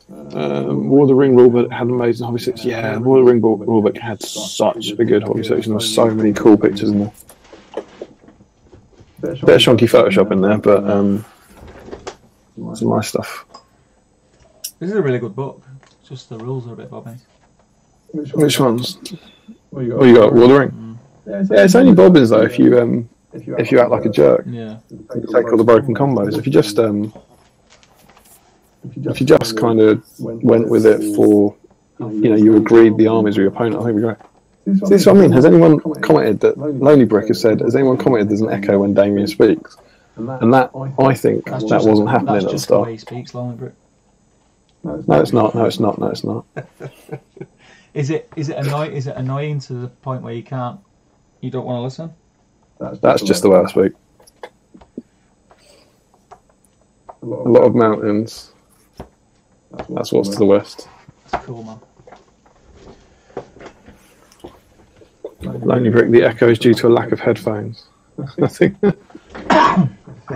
War of the Ring rulebook had amazing hobby section. Yeah, War of the Ring rulebook had such a good hobby section. There were so many cool pictures in there. Bit of shonky Photoshop in there, but some nice stuff. This is a really good book. Just the rules are a bit bobby. Which ones? What you got? War of the Ring. Yeah, it's only bobbins though. If you act like a jerk, Yeah. you take all the broken combos. If you just kind of went with it for, you agreed the armies with your opponent, I think we're great. See, that's what I mean. Has anyone commented that Lonely Brick has said? Has anyone commented there's an echo when Damian speaks? And that I think That's that just- wasn't happening that's at the just the way start. he speaks, Lonely Brick. No, it's not. No, it's not. No, it's not. Is it annoying to the point where you don't want to listen? That's just the way I speak. A lot of mountains. That's what's to the west. That's cool, man. Lonely Brick, the echo is due to a lack of headphones. I think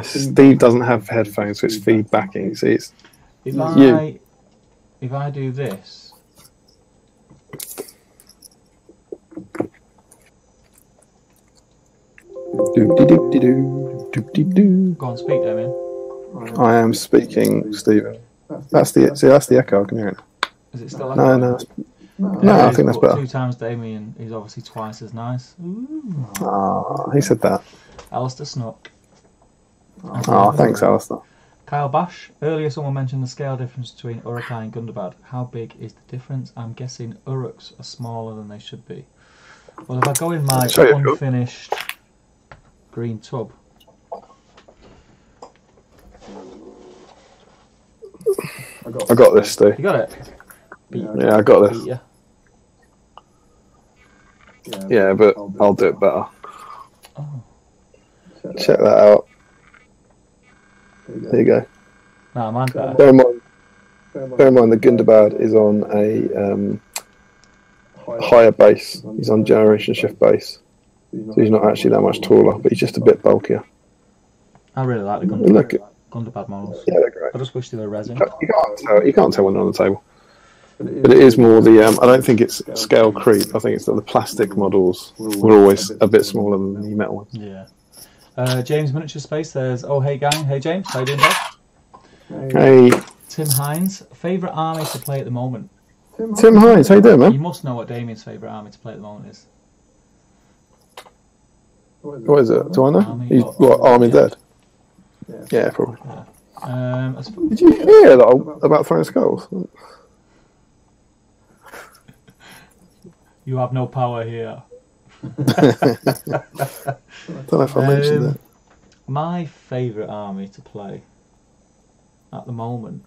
Steve doesn't have headphones, so it's feedbacking. See, it's If I do this, go on, speak, Damian. I am speaking, Stephen. That's the echo. I can hear it. Is it still? No, I think that's better. 2 times Damian is obviously twice as nice. Ooh. He said that. Alistair Snook. Thanks, Alistair. Kyle Bash. Earlier someone mentioned the scale difference between Uruk-hai and Gundabad. How big is the difference? I'm guessing Uruks are smaller than they should be. Well, if I go in my unfinished green tub, I got this, Steve. You got it? Yeah, I got this. You. Yeah, but I'll do it better. Oh. Check that out. There you go. No, mine's better. Bear in mind, the Gundabad is on a higher base. He's on generation shift base. So he's not actually that much taller, but he's just a bit bulkier. I really like the Gundabad models. Yeah, they're great. I just wish they were resin. You can't tell when they're on the table. But it is more the, I don't think it's scale creep. I think it's that the plastic models were always a bit smaller than the metal ones. Yeah. James Miniature Space, there's, oh, hey gang. Hey James, how you doing, bud? Hey. Tim Hines, favourite army to play at the moment? Tim Hines, how you doing, man? You must know what Damian's favourite army to play at the moment is. What is it? Do I know? He's what, Army Dead? Yeah, probably. Yeah. Did you hear that about throwing skulls? You have no power here. Don't know if I mentioned that. My favourite army to play at the moment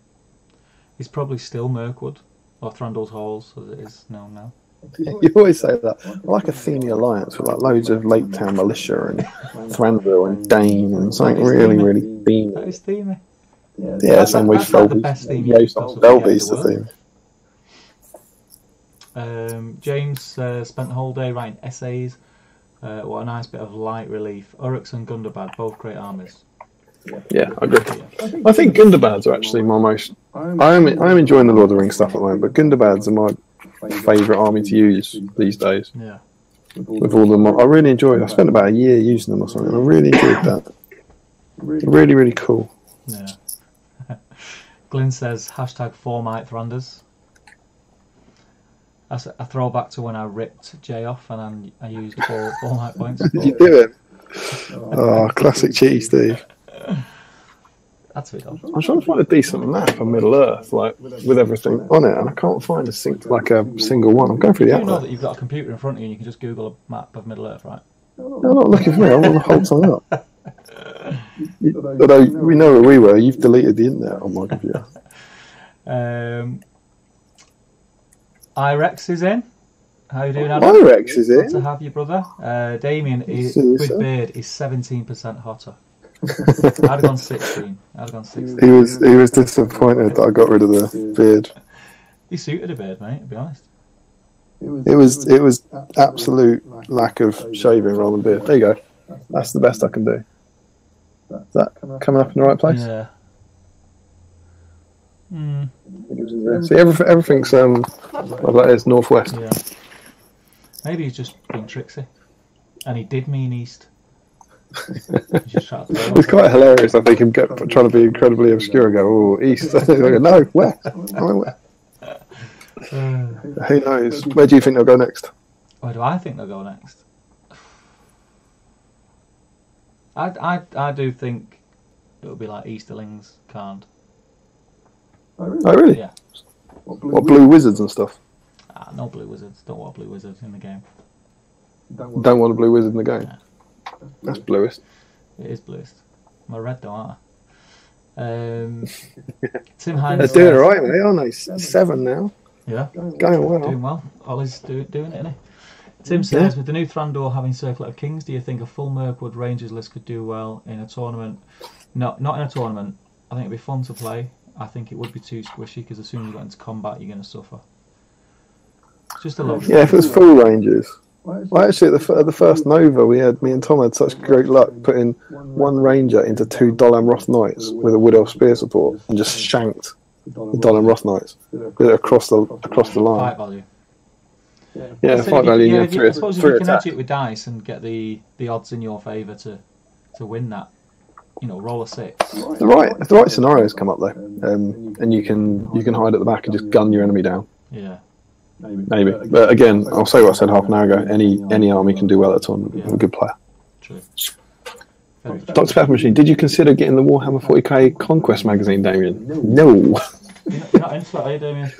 is probably still Mirkwood, or Thranduil's Halls, as it is known now. You always say that. I like a Themey alliance with like loads of Lake Town militia and Thranduil and Dane and something really themey. That is themey. Yeah, same way Velby's. Velby's the theme. James spent the whole day writing essays. What a nice bit of light relief. Uruks and Gundabad, both great armies. Yeah, I agree. I think Gundabads are actually my most. I am enjoying the Lord of the Rings stuff at the moment, but Gundabads are my favourite army to use these days. Yeah. With all them, I really enjoyed it. I spent about a year using them or something. I really enjoyed that. Really, really cool. Yeah. Glyn says hashtag Formite Thranduils. That's a throwback to when I ripped Jay off and I used 4 Formite points. Did you do it? Oh, classic cheaty Steve. That's it. I'm trying to find a decent map of Middle Earth, like with everything on it, and I can't find a single one. I'm going through the You atlas. know that you've got a computer in front of you and you can just Google a map of Middle Earth, right? No, I'm not looking for me. I want to hold something up. Although we know where we were, you've deleted the internet on my computer. Irex is in. How you doing, Adam? Irex is in. Good to have you, brother. Damian with beard is 17% hotter. I'd have gone 16. He was disappointed that I got rid of the beard. He suited a beard, mate, to be honest. It was absolute lack of shaving rather than beard. There you go. That's the best I can do. Is that coming up in the right place? Yeah. See, everything's well, that is northwest. Yeah. Maybe he's just being tricksy, and he did mean east. It's quite hilarious. I think him trying to be incredibly obscure and go, oh, east. No, west. Who knows? Where do you think they'll go next? Where do I think they'll go next? I do think it'll be like Easterlings, Carned. Oh, really? Yeah. What, Blue Wizards and stuff? No Blue Wizards. Don't want Blue Wizards in the game. Don't want a Blue Wizard in the game? Yeah. That's bluest. It is bluest. I'm a red though, aren't I? Tim Hines. They're doing alright, mate, aren't they? 7 now. Yeah. Going well. Doing well. Ollie's doing it, isn't he? Tim says, with the new Thranduil having Circlet of Kings, do you think a full Mirkwood Rangers list could do well in a tournament? No, not in a tournament. I think it'd be fun to play. I think it would be too squishy because as soon as you get into combat, you're going to suffer. Just a little. Yeah, if it was full Rangers. Well, actually, at the first Nova, me and Tom had such great luck putting 1 Ranger into 2 Dolan Roth Knights with a Wood Elf Spear support and just shanked the Dolan Roth Knights across the line. Fight value. Yeah, fight value. I suppose if you can edge it with dice and get the odds in your favour to win that, roll a 6. The right scenarios come up though, and you can hide at the back and just gun your enemy down. Yeah. Maybe. But again, I'll say what I said half an hour ago. Any army can do well at a tournament. Yeah. I'm a good player. True. Dr. Pepper Machine, did you consider getting the Warhammer 40k Conquest magazine, Damian? No. You're not into that, are you, Damian?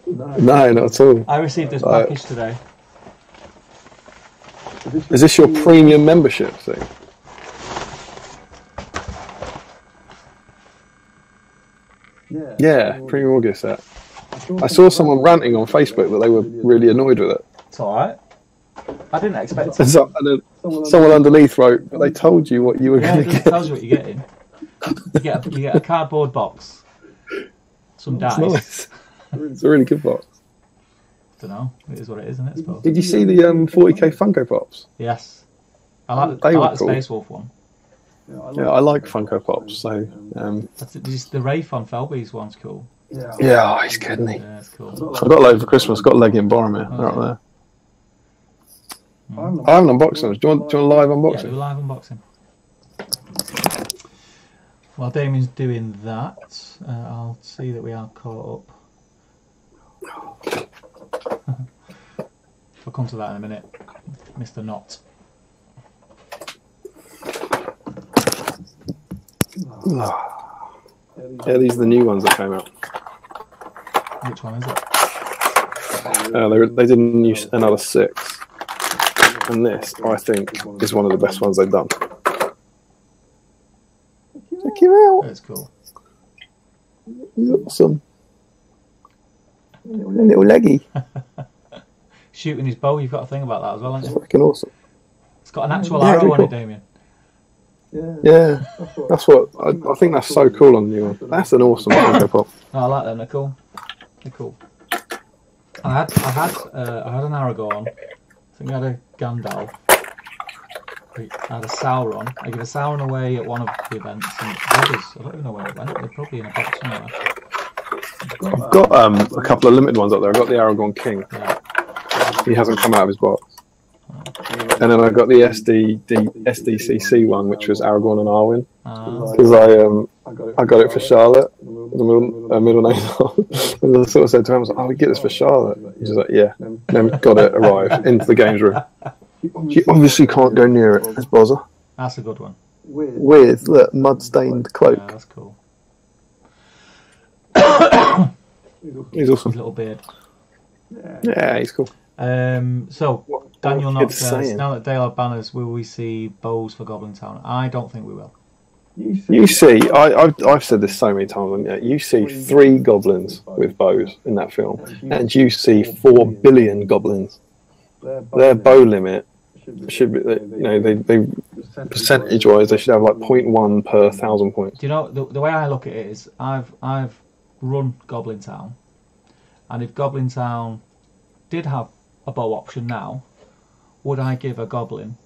No, not at all. I received this package today. Is this your premium membership thing? Yeah, premium August set. I saw someone ranting on Facebook that they were really annoyed with it. It's alright. I didn't expect And it. then someone underneath wrote, but they told you what you were Yeah, going it to just get. tells you what you're getting. You get a cardboard box, some dice. It's nice. It's a really good box. Don't know. It is what it is, isn't it? I suppose. Did you see the 40k Funko Pops? Yes. I like the cool. Space Wolf one. Yeah, I like Funko Pops. So The Rafe on Felby's one's cool. yeah, he's good, isn't he? Yeah, it's cool. I got loads for Christmas. Got Leggy and Boromir. They're up there. I haven't unboxed them. Do you want a live Yeah, unboxing? do a live unboxing. While Damian's doing that, I'll see that we are caught up. I'll come to that in a minute, Mr. Knott. Yeah, these are the new ones that came out. Which one is it? They didn't use another 6. And this, I think, is one of the best ones they've done. Check him out. That's cool. He's awesome. A little leggy. Shooting his bow, you've got to think about that as well, haven't you? Freaking awesome. It's got an actual arrow on it, Damian. Yeah, that's what I think. That's so cool on the new one. That's an awesome Funko Pop. No, I like them. They're cool. They're cool. I had an Aragorn. I think I had a Gandalf. I had a Sauron. I gave a Sauron away at one of the events, and others, I don't even know where it went. They're probably in a box somewhere. I've got a couple of limited ones up there. I've got the Aragorn King. Yeah. He hasn't come out of his box. And then I got the SDCC one, which was Aragorn and Arwen, because I got it for Charlotte, the middle name. And I sort of said to him, I was like, "Oh, we get this for Charlotte." He's like, "Yeah." Then got it arrived into the games room. You obviously can't go near it. It's Bozza. That's a good one. With the mud-stained cloak. Yeah, that's cool. He's awesome. His little beard. Yeah, he's cool. So Daniel Knox says, saying? now that Dale have banners, will we see bows for Goblin Town? I don't think we will. You see, I've said this so many times, haven't you? You see 3 goblins with bows in that film, and you see 4 billion goblins. Their bow limit should be, they percentage-wise, they should have like 0.1 per 1,000 points. Do you know the way I look at it is I've run Goblin Town, and if Goblin Town did have a bow option now, would I give a goblin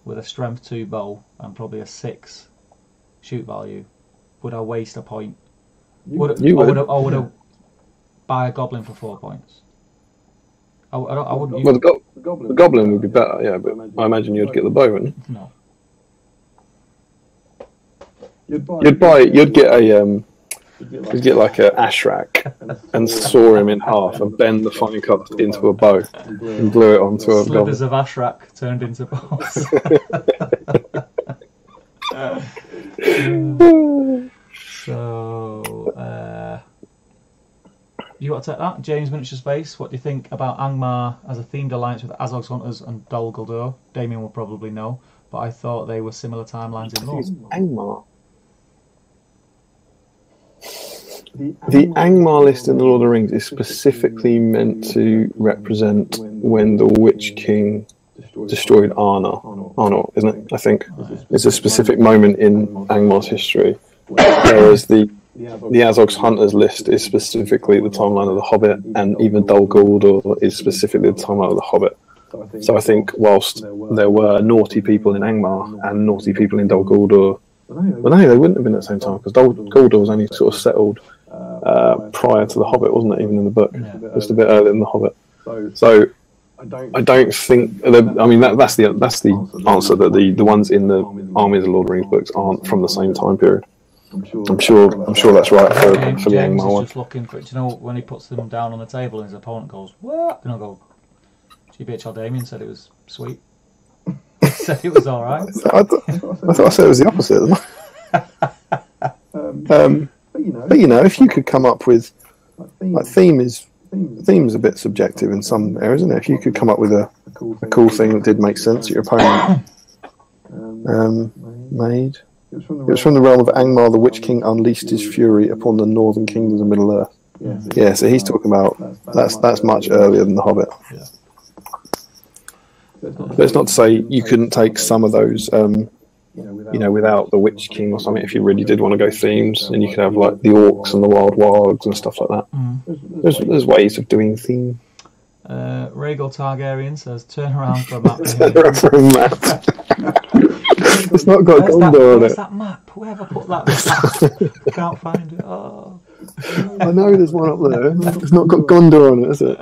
with a strength 2 bow and probably a 6 shoot value? Would I waste a point? Would I buy a goblin for 4 points? I wouldn't. Well, the goblin would be better, yeah, but I imagine you'd get the bow, wouldn't you? No. You'd get like a ashrak and saw him in half and bend the fine cast into a bow and glue it onto a goblin. Slivers of ashrak turned into bows. So, you want to take that? James Miniature Space, what do you think about Angmar as a themed alliance with Azog's Hunters and Dol Guldur? Damian will probably know, but I thought they were similar timelines in lore. Angmar. The Angmar list in the Lord of the Rings is specifically meant to represent when the Witch King destroyed Arnor, isn't it? I think it's a specific moment in Angmar's history, whereas the Azog's Hunters list is specifically the timeline of the Hobbit, and even Dol Guldur is specifically the timeline of the Hobbit. So I think whilst there were naughty people in Angmar and naughty people in Dol Guldur, well, no, they wouldn't have been at the same time, because Dol Guldur was only sort of settled prior to the Hobbit, wasn't it? Even in the book, just a bit earlier than the Hobbit. So I don't think. I mean, that's the answer, that the ones in the Armies of the Lord of the Rings books aren't from the same time period. I'm sure that's right for the James Angmar is one. just looking for it. Do you know when he puts them down on the table and his opponent goes, "What?" And I'll go, GBHL Damian said it was sweet. Said it was all right. I thought I said it was the opposite. But if you could come up with, like, theme's a bit subjective in some areas, isn't it? If you could come up with a cool thing that did make sense that your opponent made. It was from the realm of Angmar, the Witch King unleashed his fury upon the northern kingdoms of Middle Earth. Yeah, so he's talking about that's much earlier than the Hobbit. Yeah. But it's not to say you couldn't take some of those, without the Witch King or something. If you really did want to go themes, and you could have like the orcs and the wild wargs and stuff like that. There's ways of doing theme. Rhaegal Targaryen says, "Turn around for a map." Turn around for a map. It's not got Gondor on Where's it. that map? Whoever put that map? I can't find it. Oh. I know there's one up there. It's not got Gondor on it, is it?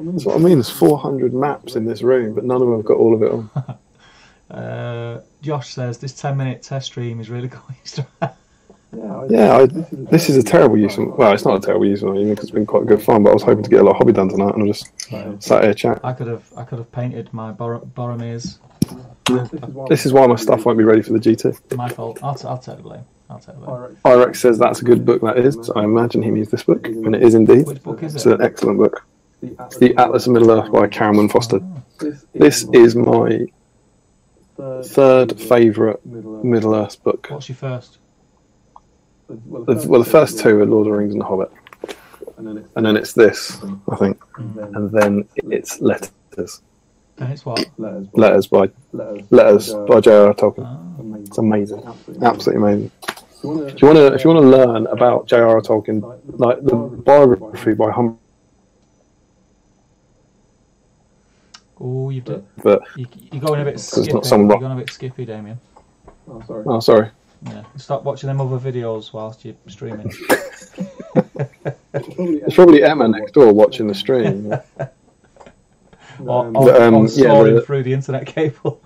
That's what I mean. There's 400 maps in this room, but none of them have got all of it on. Josh says this 10-minute test stream is really going strong. This is a terrible use of, well, it's not a terrible use of it because it's been quite good fun, but I was hoping to get a lot of hobby done tonight and I just sat here chat. I could have painted my Boromirs. This is why my stuff won't be ready for the GT. My fault. I'll take the blame. Irex says that's a good book, that is. So I imagine he means this book, and it is indeed. Which book is it? It's an excellent book. It's The Atlas of Middle Earth by Cameron Foster. This is my third favourite Middle Earth book. What's your first? Well, the first two are Lord of the Rings and The Hobbit. And then it's this, I think. And then it's Letters. And it's what? Letters by J.R.R. Tolkien. It's amazing. Absolutely amazing. If you want to learn about J.R.R. Tolkien, like the biography by Humphrey. Oh, you did. But you're going a bit skippy. You're going a bit skippy, Damian. Oh, sorry. Yeah. Stop watching them other videos whilst you're streaming. There's probably Emma next door watching the stream. Or soaring through the internet cable.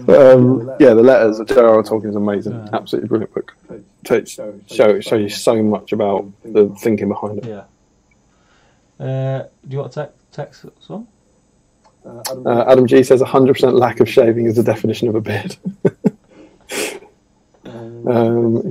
The Letters of J.R.R. Tolkien is amazing. Absolutely brilliant book. Show you so much about the thinking behind it. Yeah. Do you want to text some? Adam G says 100% lack of shaving is the definition of a beard.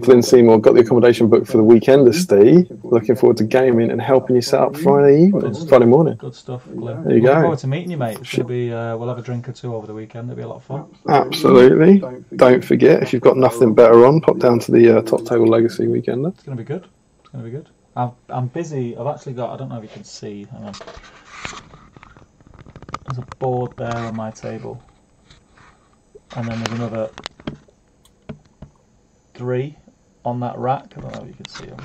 Flynn Seymour got the accommodation booked for the weekend, Steve. Looking forward to gaming and helping you set up Friday morning. Good stuff, Flynn. There you go. Looking forward to meeting you, mate. It's gonna be. We'll have a drink or two over the weekend. It'll be a lot of fun. Absolutely. Don't forget, if you've got nothing better on, pop down to the Top Table Legacy weekend. It's gonna be good. It's gonna be good. I'm busy. I've actually got. I don't know if you can see. Hang on. There's a board there on my table, and then there's another 3 on that rack. I don't know if you can see them.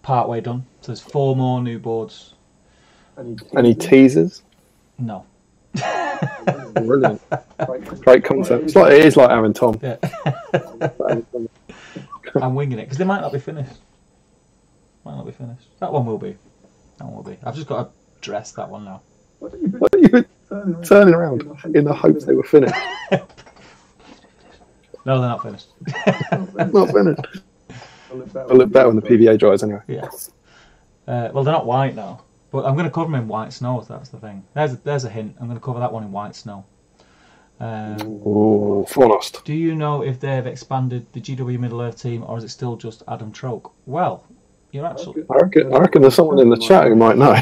Part way done. So there's 4 more new boards. Any teasers? No. Brilliant. Great concept. It is like Aaron Tom. Yeah. I'm winging it because they might not be finished. That one will be. I've just got to dress that one now. What are you turning around in the hopes they were finished? No, they're not finished. Not finished. They'll look better when the PVA dries anyway. Yeah. Well, they're not white now, but I'm going to cover them in white snow. If that's the thing. There's a hint. I'm going to cover that one in white snow. Fornost. Do you know if they've expanded the GW Middle Earth team, or is it still just Adam Troke? Well, you're actually. I reckon there's someone in the chat who might know.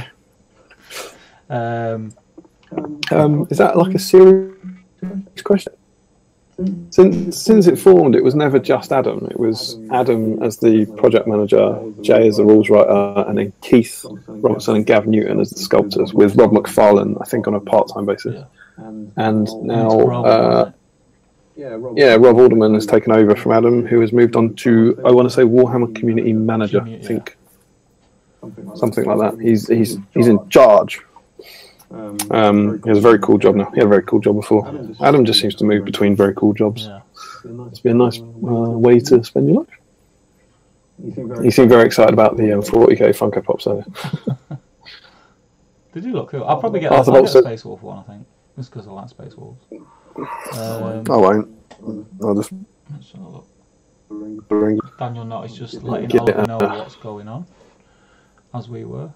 Is that like a serious question? Since it formed, it was never just Adam. It was Adam as the project manager, Jay as the rules writer, and then Keith Robertson and Gav Newton as the sculptors, with Rob McFarlane, I think, on a part-time basis. Yeah. And now, Rob Alderman has taken over from Adam, who has moved on to, I want to say, Warhammer Community Manager, I think. Something like that. He's in charge. He has a very cool job now. He had a very cool job before. Adam just seems to move between very cool jobs. It's been a nice way to spend your life. He seemed very excited about the 40k Funko Pops earlier. They do look cool. I'll probably get a Space Wolf one, I think. Just because I like Space Wolves. I won't. I'll just... Let's have a look. Daniel Knott is just letting Oliver know what's going on, as we were.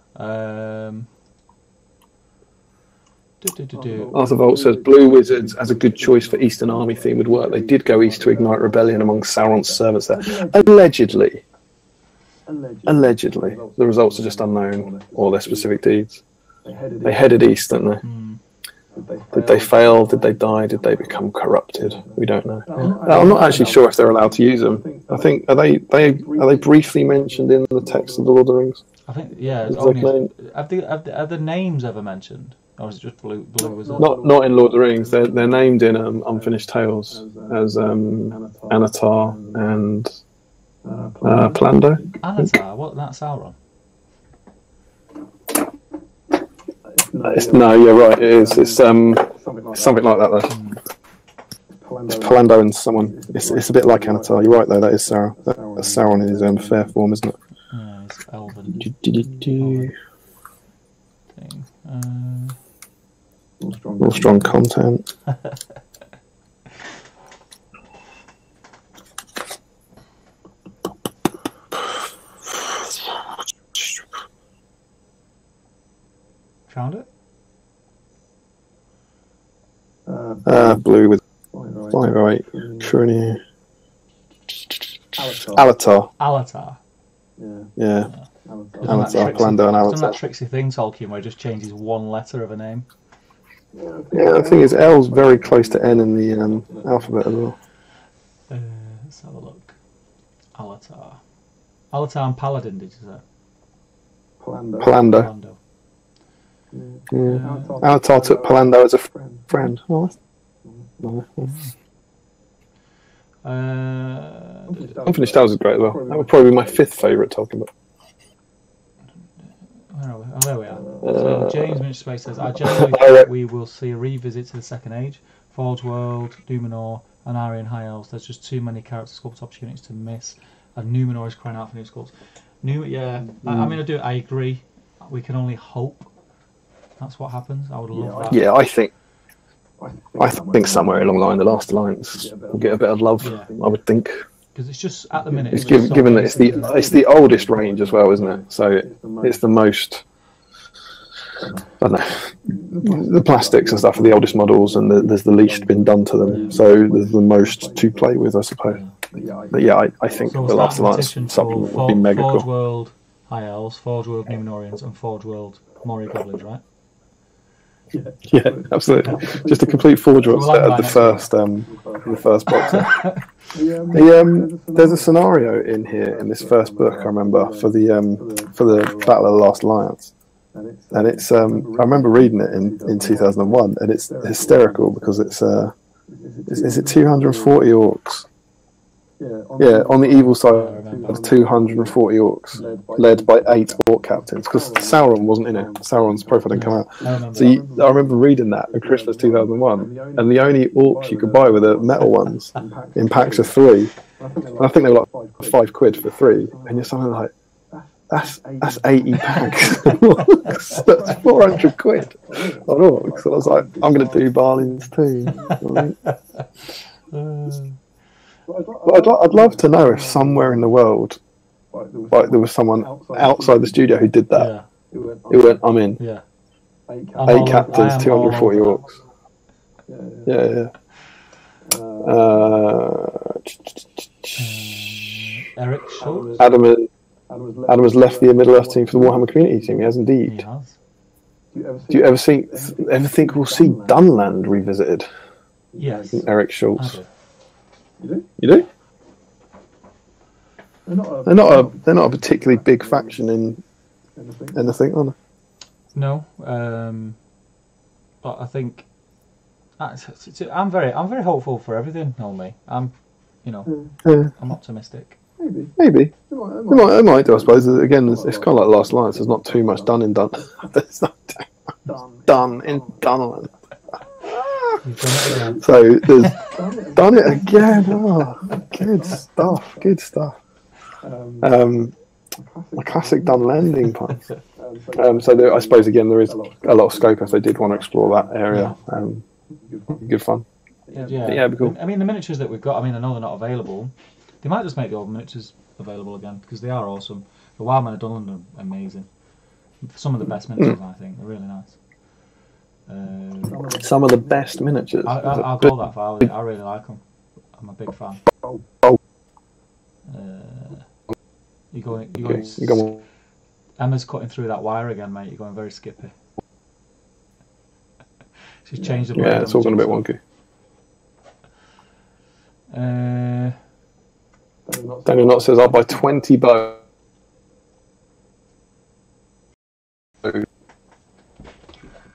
Arthur Volt says Blue Wizards as a good choice for Eastern Army theme would work. They did go east to ignite rebellion among Sauron's servants there. Allegedly. The results are just unknown, or their specific deeds. They headed east, don't they? Did they fail? Did they die? Did they become corrupted? We don't know. I'm not actually sure if they're allowed to use them. I think are they briefly mentioned in the text of the Lord of the Rings? I think it's Like only, are the names ever mentioned, or is it just blue? Is it? Not in Lord of the Rings. They're named in Unfinished Tales as Anatar and Plando. Anatar, what? That's Sauron. No, yeah, right. It is. It's something like that though. It's Plando and someone. It's a bit like Anatar. You're right though. That is Sauron. That's Sauron in his fair form, isn't it? Yeah, it's elven. Thing. Real strong content. Found it? Blue with 508. Trini. Alatar. Alatar. Yeah. Alatar, Plando, and It's Alatar. that tricksy thing, Tolkien, where he just changes one letter of a name. Yeah, the thing is, L's very close to N in the alphabet as well. Let's have a look. Alatar. Alatar and Paladin, did you say? Plando. Yeah. Alatar took Plando as a friend. Oh, Unfinished Tales is great as well. That would probably be my fifth favourite Tolkien book. Where are we? Oh, there we are. So James Minch Space says, I generally think we will see a revisit to the Second Age, Forge World, Numenor, and Aryan High Elves. There's just too many character sculpt opportunities to miss, and Numenor is crying out for new sculpts. I agree. We can only hope that's what happens. I would love that. Yeah, I think somewhere along the line, the Last Alliance will get a bit of love. Yeah. I would think. Because it's just at the minute. It's given that it's the oldest range as well, isn't it? So it's the most. I don't know. The plastics and stuff are the oldest models, and there's the least been done to them. So there's the most to play with, I suppose. But yeah, I think the Last Alliance supplement would be mega cool. Forge World High Elves, Forge World Numenorians, and Forge World Mori Goblins, right? Yeah, absolutely. Just a complete Forge World set of the first box. There's a scenario in here in this first book. I remember for the Battle of the Last Alliance, and it's I remember reading it in 2001, and it's hysterical because it's is it 240 orcs? Yeah, on the evil side, there's 240 orcs, led by 8 orc captains, because Sauron wasn't in it. Sauron's profile didn't come out. So I remember reading that in Christmas 2001, and the only orcs you could buy were the metal ones in packs of 3. I think they were like £5 for 3, and you're something like, that's 80 packs. That's 400 quid on orcs. So I was like, I'm going to do Barlins too. I'd love to know if somewhere in the world, like there was someone outside the studio who did that. Yeah. Who went, I'm in. Yeah. 8 captains, 240 orcs. Yeah. Eric Schultz. Adam has left the Middle Earth team for the Warhammer Community team. He has indeed. He has. Do you ever think we'll see Dunland revisited? Yes. Eric Schultz. You do? They're not a particularly big faction in anything, are they? No, but I think I'm very hopeful for everything. Normally, I'm optimistic. Maybe. They might do, I suppose. Again, it's kind of like Last Alliance. There's not too much done in Dun. There's not done in Dunland. So there's done it again. Oh, good stuff. A classic Dunlanding pun. So I suppose again there is a lot of scope if they did want to explore that area. Good fun. Yeah, it'd be cool. I mean, the miniatures that we've got. I mean, I know they're not available. They might just make the old miniatures available again because they are awesome. The Wildmen of Dunland are amazing. Some of the best miniatures, I think. They're really nice. Some of the best miniatures. I'll go that far. I really like them. I'm a big fan. You're going. Emma's cutting through that wire again, mate. You're going very skippy. She's changed the Yeah, it's all gone a bit wonky. Daniel Knott says, I'll buy 20 bows.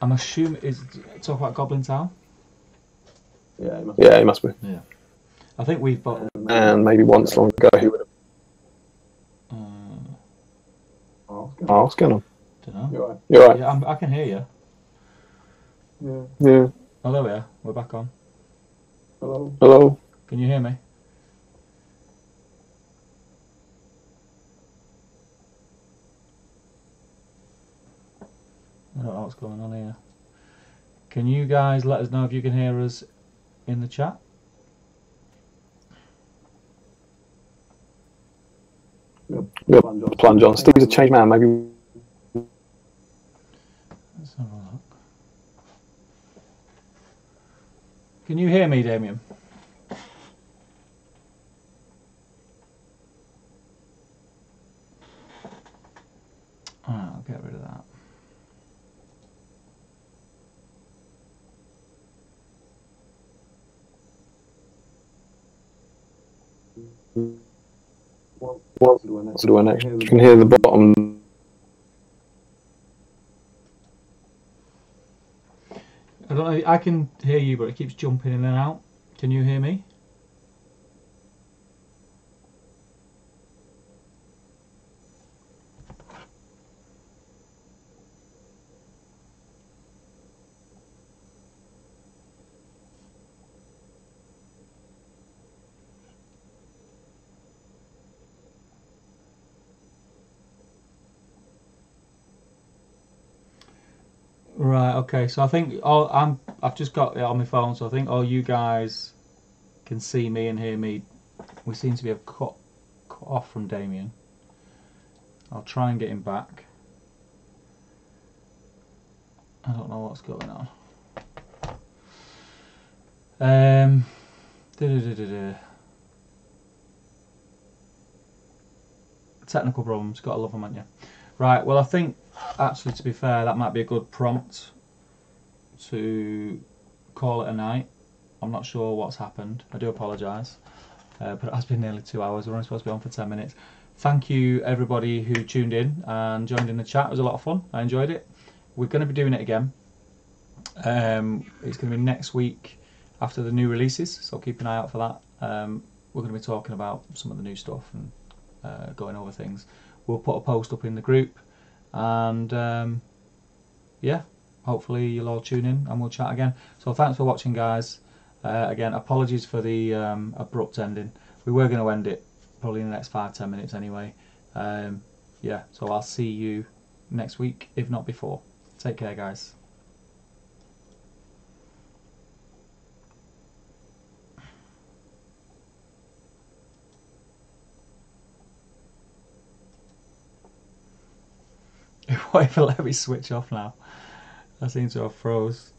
I'm assuming is talk about Goblin Town. Yeah, he must be. Yeah, I think we've got. And maybe once long ago he would have. Oh, what's going on? Don't know. You're right. Yeah, I can hear you. Yeah. Oh, there we are. We're back on. Hello. Can you hear me? I don't know what's going on here. Can you guys let us know if you can hear us in the chat? Yep. Plan, John. Steve's a changed man. Maybe. Let's have a look. Can you hear me, Damian? I'll get rid of that. What do I next? You can hear the bottom. I don't know. I can hear you, but it keeps jumping in and out. Can you hear me? Right. Okay. So I think I've just got it on my phone, so I think all you guys can see me and hear me. We seem to be cut off from Damian. I'll try and get him back. I don't know what's going on. Technical problems, gotta love them, haven't you? Right, well I think, actually to be fair, that might be a good prompt to call it a night. I'm not sure what's happened, I do apologise, but it has been nearly 2 hours, we're only supposed to be on for 10 minutes. Thank you everybody who tuned in and joined in the chat, it was a lot of fun, I enjoyed it. We're going to be doing it again. It's going to be next week after the new releases, so keep an eye out for that. We're going to be talking about some of the new stuff and going over things. We'll put a post up in the group, and yeah, hopefully you'll all tune in and we'll chat again. So thanks for watching, guys. Again, apologies for the abrupt ending. We were going to end it probably in the next 5-10 minutes anyway. Yeah, so I'll see you next week, if not before. Take care, guys. What if I let me switch off now? I seem to have froze.